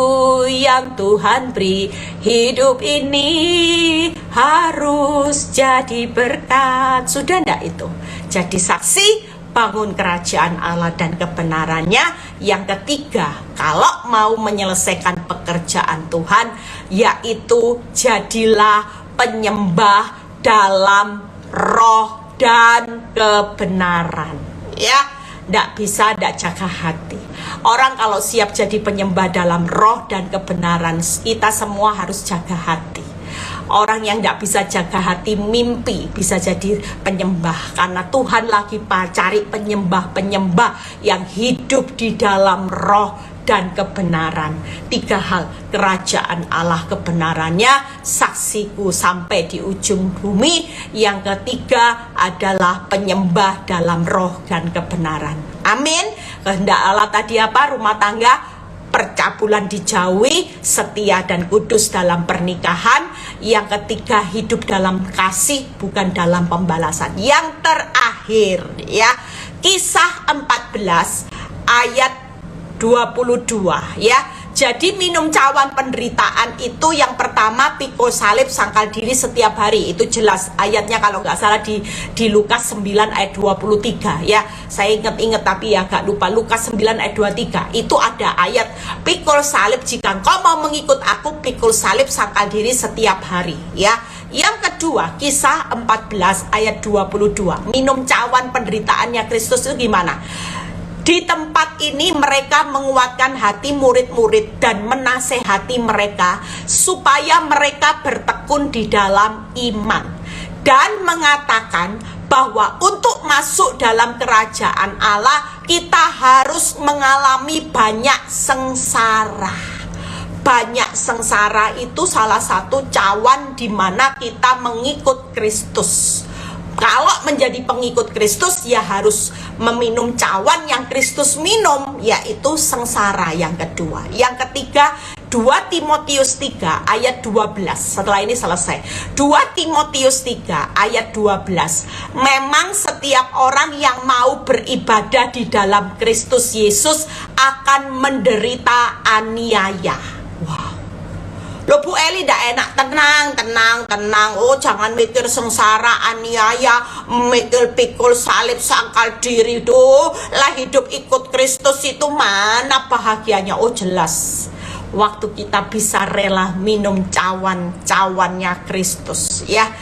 yang Tuhan beri. Hidup ini harus jadi berkat. Sudah enggak itu? Jadi saksi, bangun kerajaan Allah dan kebenarannya. Yang ketiga, kalau mau menyelesaikan pekerjaan Tuhan, yaitu jadilah penyembah dalam roh dan kebenaran. Ya, nggak bisa nggak jaga hati. Orang kalau siap jadi penyembah dalam roh dan kebenaran, kita semua harus jaga hati. Orang yang nggak bisa jaga hati, mimpi bisa jadi penyembah. Karena Tuhan lagi cari penyembah-penyembah yang hidup di dalam roh dan kebenaran. 3 hal, kerajaan Allah kebenarannya, saksiku sampai di ujung bumi. Yang ketiga adalah penyembah dalam roh dan kebenaran. Amin. Kehendak Allah tadi apa? Rumah tangga, percabulan dijauhi, setia dan kudus dalam pernikahan. Yang ketiga, hidup dalam kasih, bukan dalam pembalasan. Yang terakhir ya, Kisah 14 ayat 22 ya. Jadi minum cawan penderitaan itu yang pertama, pikul salib, sangkal diri setiap hari. Itu jelas ayatnya kalau nggak salah di Lukas 9 ayat 23 ya. Saya inget tapi ya agak lupa. Lukas 9 ayat 23 itu ada ayat pikul salib, jika engkau mau mengikut aku, pikul salib, sangkal diri setiap hari ya. Yang kedua, Kisah 14 ayat 22, minum cawan penderitaannya Kristus itu gimana? Di tempat ini mereka menguatkan hati murid-murid dan menasehati mereka supaya mereka bertekun di dalam iman dan mengatakan bahwa untuk masuk dalam kerajaan Allah kita harus mengalami banyak sengsara. Banyak sengsara itu salah satu cawan di mana kita mengikut Kristus. Kalau menjadi pengikut Kristus ya harus meminum cawan yang Kristus minum, yaitu sengsara yang kedua. Yang ketiga, 2 Timotius 3 ayat 12. Setelah ini selesai. 2 Timotius 3 ayat 12. Memang setiap orang yang mau beribadah di dalam Kristus Yesus akan menderita aniaya. Wow. Loh Bu Eli, ndak enak. Tenang. Oh, jangan mikir sengsara, aniaya, mikir pikul salib, sangkal diri. Tuh lah, hidup ikut Kristus itu mana bahagianya? Oh jelas, waktu kita bisa rela minum cawannya Kristus ya.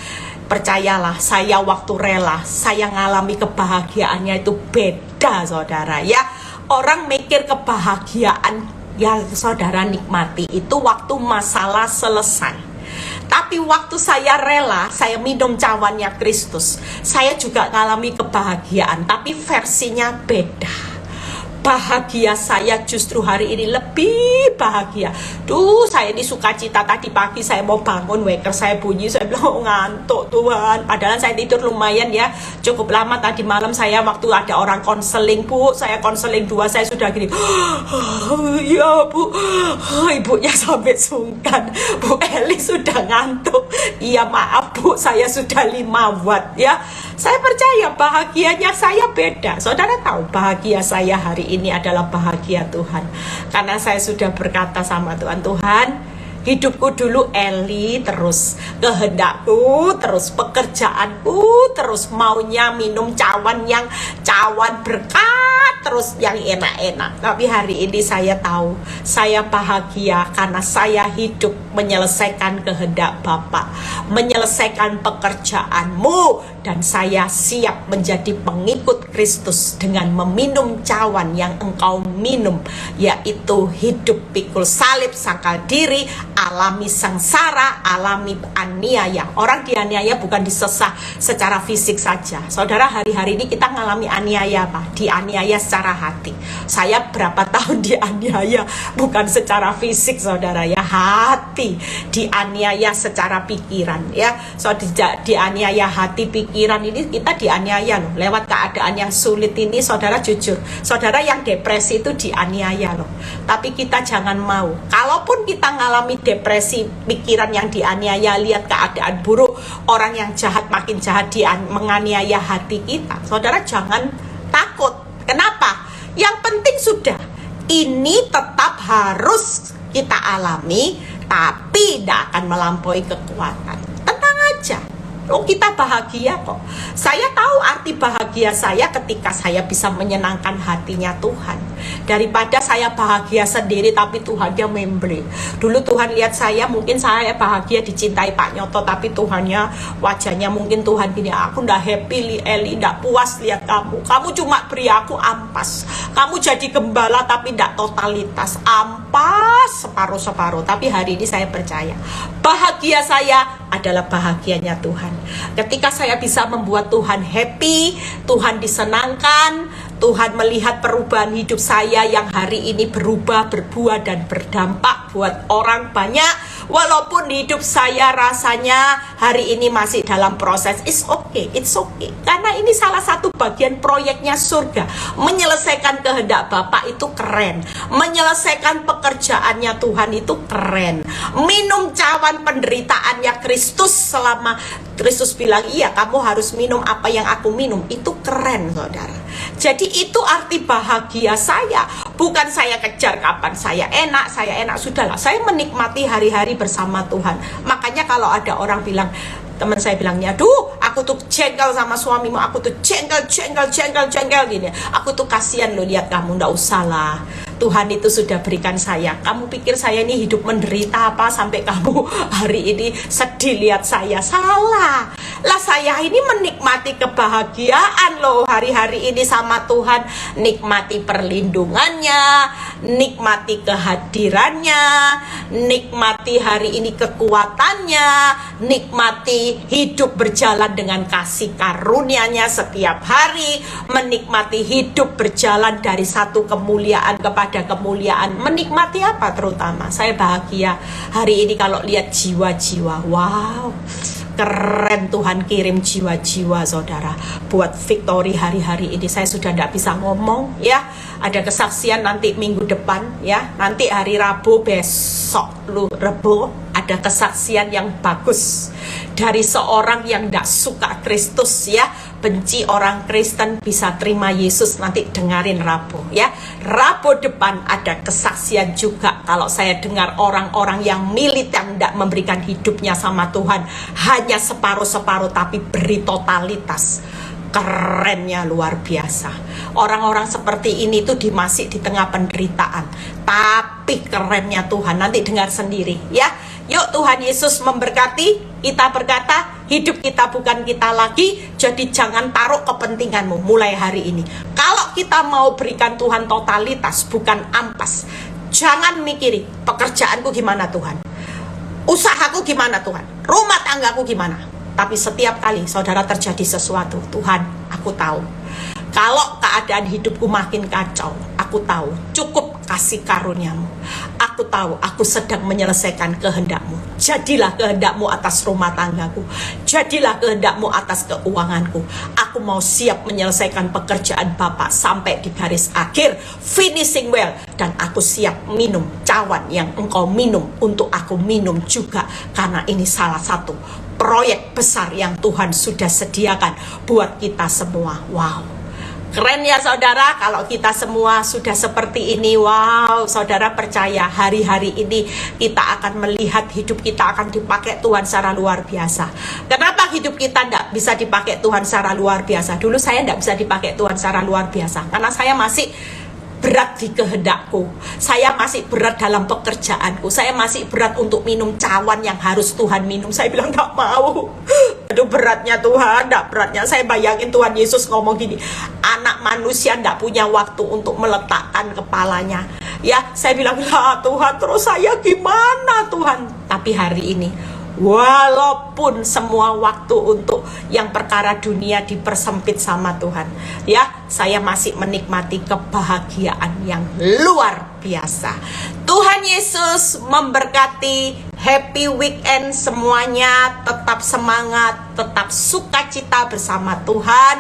Percayalah, saya waktu rela, saya ngalami kebahagiaannya itu beda saudara ya. Orang mikir kebahagiaan yang saudara nikmati itu waktu masalah selesai. Tapi waktu saya rela, saya minum cawannya Kristus, saya juga ngalami kebahagiaan, tapi versinya beda. Bahagia saya justru hari ini lebih bahagia. Saya ini sukacita, tadi pagi saya mau bangun, waker saya bunyi, saya bilang ngantuk Tuhan. Padahal saya tidur lumayan ya, cukup lama tadi malam. Saya waktu ada orang konseling, Bu, saya konseling 2, saya sudah gini, ya Bu, ibunya sampai sungkan, Bu Eli sudah ngantuk. Iya maaf Bu, saya sudah 5 watt ya. Saya percaya bahagianya saya beda. Saudara tahu bahagia saya hari ini adalah bahagia Tuhan. Karena saya sudah berkata sama Tuhan, Tuhan, hidupku dulu Eli terus, kehendakku terus, pekerjaanku terus, maunya minum cawan berkat terus yang enak-enak. Tapi hari ini saya tahu saya bahagia karena saya hidup menyelesaikan kehendak Bapa, menyelesaikan pekerjaanmu, dan saya siap menjadi pengikut Kristus dengan meminum cawan yang engkau minum, yaitu hidup pikul salib, sangkal diri, alami sengsara, alami aniaya. Orang dianiaya bukan disesah secara fisik saja. Saudara, hari-hari ini kita ngalami aniaya apa? Dianiaya secara hati. Saya berapa tahun dianiaya, bukan secara fisik saudara ya, hati. Dianiaya secara pikiran ya. Dianiaya hati, pikiran, ini kita dianiaya loh. Lewat keadaan yang sulit ini, saudara jujur, saudara yang depresi itu dianiaya loh. Tapi kita jangan mau. Kalaupun kita ngalami depresi, pikiran yang dianiaya, lihat keadaan buruk, orang yang jahat makin jahat menganiaya hati kita, saudara jangan takut. Kenapa? Yang penting sudah, ini tetap harus kita alami, tapi tidak akan melampaui kekuatan. Tenang aja. Oh, kita bahagia kok. Saya tahu arti bahagia saya ketika saya bisa menyenangkan hatinya Tuhan, daripada saya bahagia sendiri tapi Tuhannya memble. Dulu Tuhan lihat saya, mungkin saya bahagia dicintai Pak Nyoto, tapi Tuhannya, wajahnya mungkin Tuhan gini, aku ndak happy Eli, ndak puas lihat kamu cuma beri aku ampas, kamu jadi gembala tapi ndak totalitas, ampas separuh-separuh. Tapi hari ini saya percaya bahagia saya adalah bahagianya Tuhan. Ketika saya bisa membuat Tuhan happy, Tuhan disenangkan, Tuhan melihat perubahan hidup saya yang hari ini berubah, berbuah, dan berdampak buat orang banyak. Walaupun hidup saya rasanya hari ini masih dalam proses, it's okay. Karena ini salah satu bagian proyeknya surga. Menyelesaikan kehendak Bapa itu keren. Menyelesaikan pekerjaannya Tuhan itu keren. Minum cawan penderitaannya Kristus, selama Kristus bilang, iya kamu harus minum apa yang aku minum, itu keren saudara. Jadi itu arti bahagia saya. Bukan saya kejar kapan saya enak, sudahlah. Saya menikmati hari-hari bersama Tuhan. Makanya kalau ada orang bilang, teman saya bilangnya, aku tuh jengkel sama suamimu, aku tuh jengkel gini. Aku tuh kasihan lo lihat kamu, ndak usah lah. Tuhan itu sudah berikan saya. Kamu pikir saya ini hidup menderita apa sampai kamu hari ini sedih lihat saya? Salah. Lah saya ini menikmati kebahagiaan loh hari-hari ini sama Tuhan. Nikmati perlindungannya, nikmati kehadirannya, nikmati hari ini kekuatannya, nikmati hidup berjalan dengan kasih karunia-Nya setiap hari, menikmati hidup berjalan dari satu kemuliaan kepada kemuliaan. Menikmati apa terutama? Saya bahagia hari ini kalau lihat jiwa-jiwa. Wow, keren, Tuhan kirim jiwa-jiwa saudara buat victory hari-hari ini. Saya sudah tidak bisa ngomong ya. Ada kesaksian nanti minggu depan ya. Nanti hari Rabu, besok Rabu ada kesaksian yang bagus dari seorang yang tidak suka Kristus ya, benci orang Kristen, bisa terima Yesus. Nanti dengarin Rabu ya. Rabu depan ada kesaksian juga. Kalau saya dengar orang-orang yang militan, tidak memberikan hidupnya sama Tuhan, hanya separuh-separuh tapi beri totalitas. Kerennya luar biasa. Orang-orang seperti ini tuh masih di tengah penderitaan, tapi kerennya Tuhan. Nanti dengar sendiri ya. Yuk, Tuhan Yesus memberkati. Kita berkata, hidup kita bukan kita lagi. Jadi jangan taruh kepentinganmu mulai hari ini. Kalau kita mau berikan Tuhan totalitas, bukan ampas. Jangan mikiri pekerjaanku gimana Tuhan, usahaku gimana Tuhan. rumah tanggaku gimana. Tapi setiap kali saudara terjadi sesuatu, Tuhan, aku tahu kalau keadaan hidupku makin kacau, aku tahu cukup kasih karuniamu. Aku tahu aku sedang menyelesaikan kehendakmu. Jadilah kehendakmu atas rumah tanggaku. Jadilah kehendakmu atas keuanganku. Aku mau siap menyelesaikan pekerjaan Bapak sampai di garis akhir, finishing well. Dan aku siap minum cawan yang engkau minum untuk aku minum juga. Karena ini salah satu proyek besar yang Tuhan sudah sediakan buat kita semua. Wow. Keren ya saudara, kalau kita semua sudah seperti ini. Wow, saudara percaya hari-hari ini kita akan melihat hidup kita akan dipakai Tuhan secara luar biasa. Kenapa hidup kita tidak bisa dipakai Tuhan secara luar biasa? Dulu saya tidak bisa dipakai Tuhan secara luar biasa, karena saya masih berat di kehendakku, saya masih berat dalam pekerjaanku, saya masih berat untuk minum cawan yang harus Tuhan minum. Saya bilang gak mau, aduh beratnya Tuhan, gak beratnya. Saya bayangin Tuhan Yesus ngomong gini, anak manusia gak punya waktu untuk meletakkan kepalanya. Ya, saya bilang, ya Tuhan, terus saya gimana Tuhan? Tapi hari ini, walaupun semua waktu untuk yang perkara dunia dipersempit sama Tuhan, ya, saya masih menikmati kebahagiaan yang luar biasa. Tuhan Yesus memberkati. Happy weekend semuanya. Tetap semangat, tetap sukacita bersama Tuhan.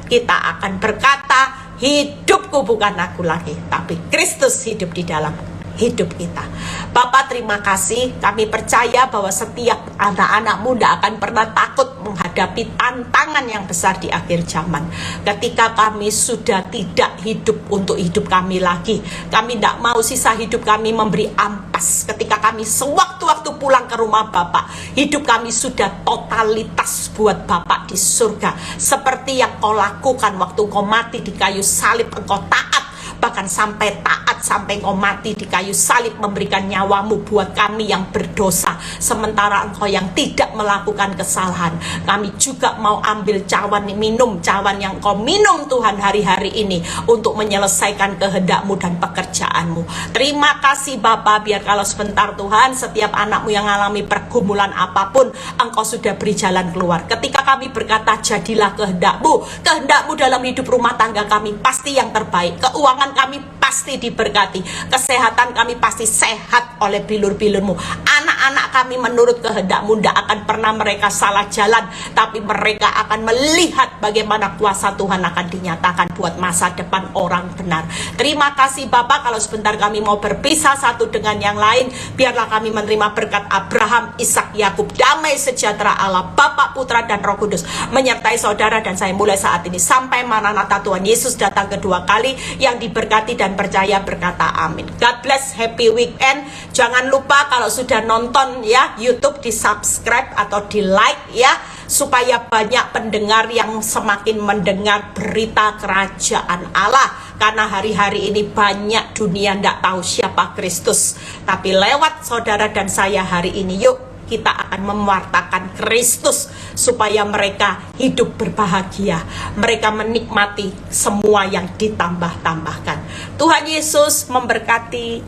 Kita akan berkata, hidupku bukan aku lagi, tapi Kristus hidup di dalam hidup kita. Bapak, terima kasih. Kami percaya bahwa setiap anak-anakmu tidak akan pernah takut menghadapi tantangan yang besar di akhir zaman. Ketika kami sudah tidak hidup untuk hidup kami lagi, kami tidak mau sisa hidup kami memberi ampas. Ketika kami sewaktu-waktu pulang ke rumah Bapak, hidup kami sudah totalitas buat Bapak di surga. Seperti yang kau lakukan waktu kau mati di kayu salib, engkau taat, bahkan sampai taat, sampai engkau mati di kayu salib, memberikan nyawamu buat kami yang berdosa, sementara engkau yang tidak melakukan kesalahan. Kami juga mau ambil cawan, minum cawan yang engkau minum Tuhan hari-hari ini, untuk menyelesaikan kehendakmu dan pekerjaanmu. Terima kasih Bapa, biar kalau sebentar Tuhan, setiap anakmu yang mengalami pergumulan apapun, engkau sudah beri jalan keluar. Ketika kami berkata jadilah kehendakmu, kehendakmu dalam hidup rumah tangga kami pasti yang terbaik. Keuangan kami pasti diberkati, kesehatan kami pasti sehat oleh bilur-bilurmu. Anak-anak kami menurut kehendakmu, tidak akan pernah mereka salah jalan, tapi mereka akan melihat bagaimana kuasa Tuhan akan dinyatakan buat masa depan orang benar. Terima kasih Bapak, kalau sebentar kami mau berpisah satu dengan yang lain, biarlah kami menerima berkat Abraham, Ishak, Yakub. Damai sejahtera Allah Bapa, Putra, dan Roh Kudus menyertai saudara dan saya mulai saat ini sampai Maranatha Tuhan Yesus datang kedua kali. Yang diberkati dan percaya berkata amin. God bless, happy weekend. Jangan lupa kalau sudah nonton ya YouTube, di subscribe atau di like ya, supaya banyak pendengar yang semakin mendengar berita kerajaan Allah. Karena hari-hari ini banyak dunia tidak tahu siapa Kristus, tapi lewat saudara dan saya hari ini, yuk kita akan mewartakan Kristus supaya mereka hidup berbahagia, mereka menikmati semua yang ditambah-tambahkan. Tuhan Yesus memberkati.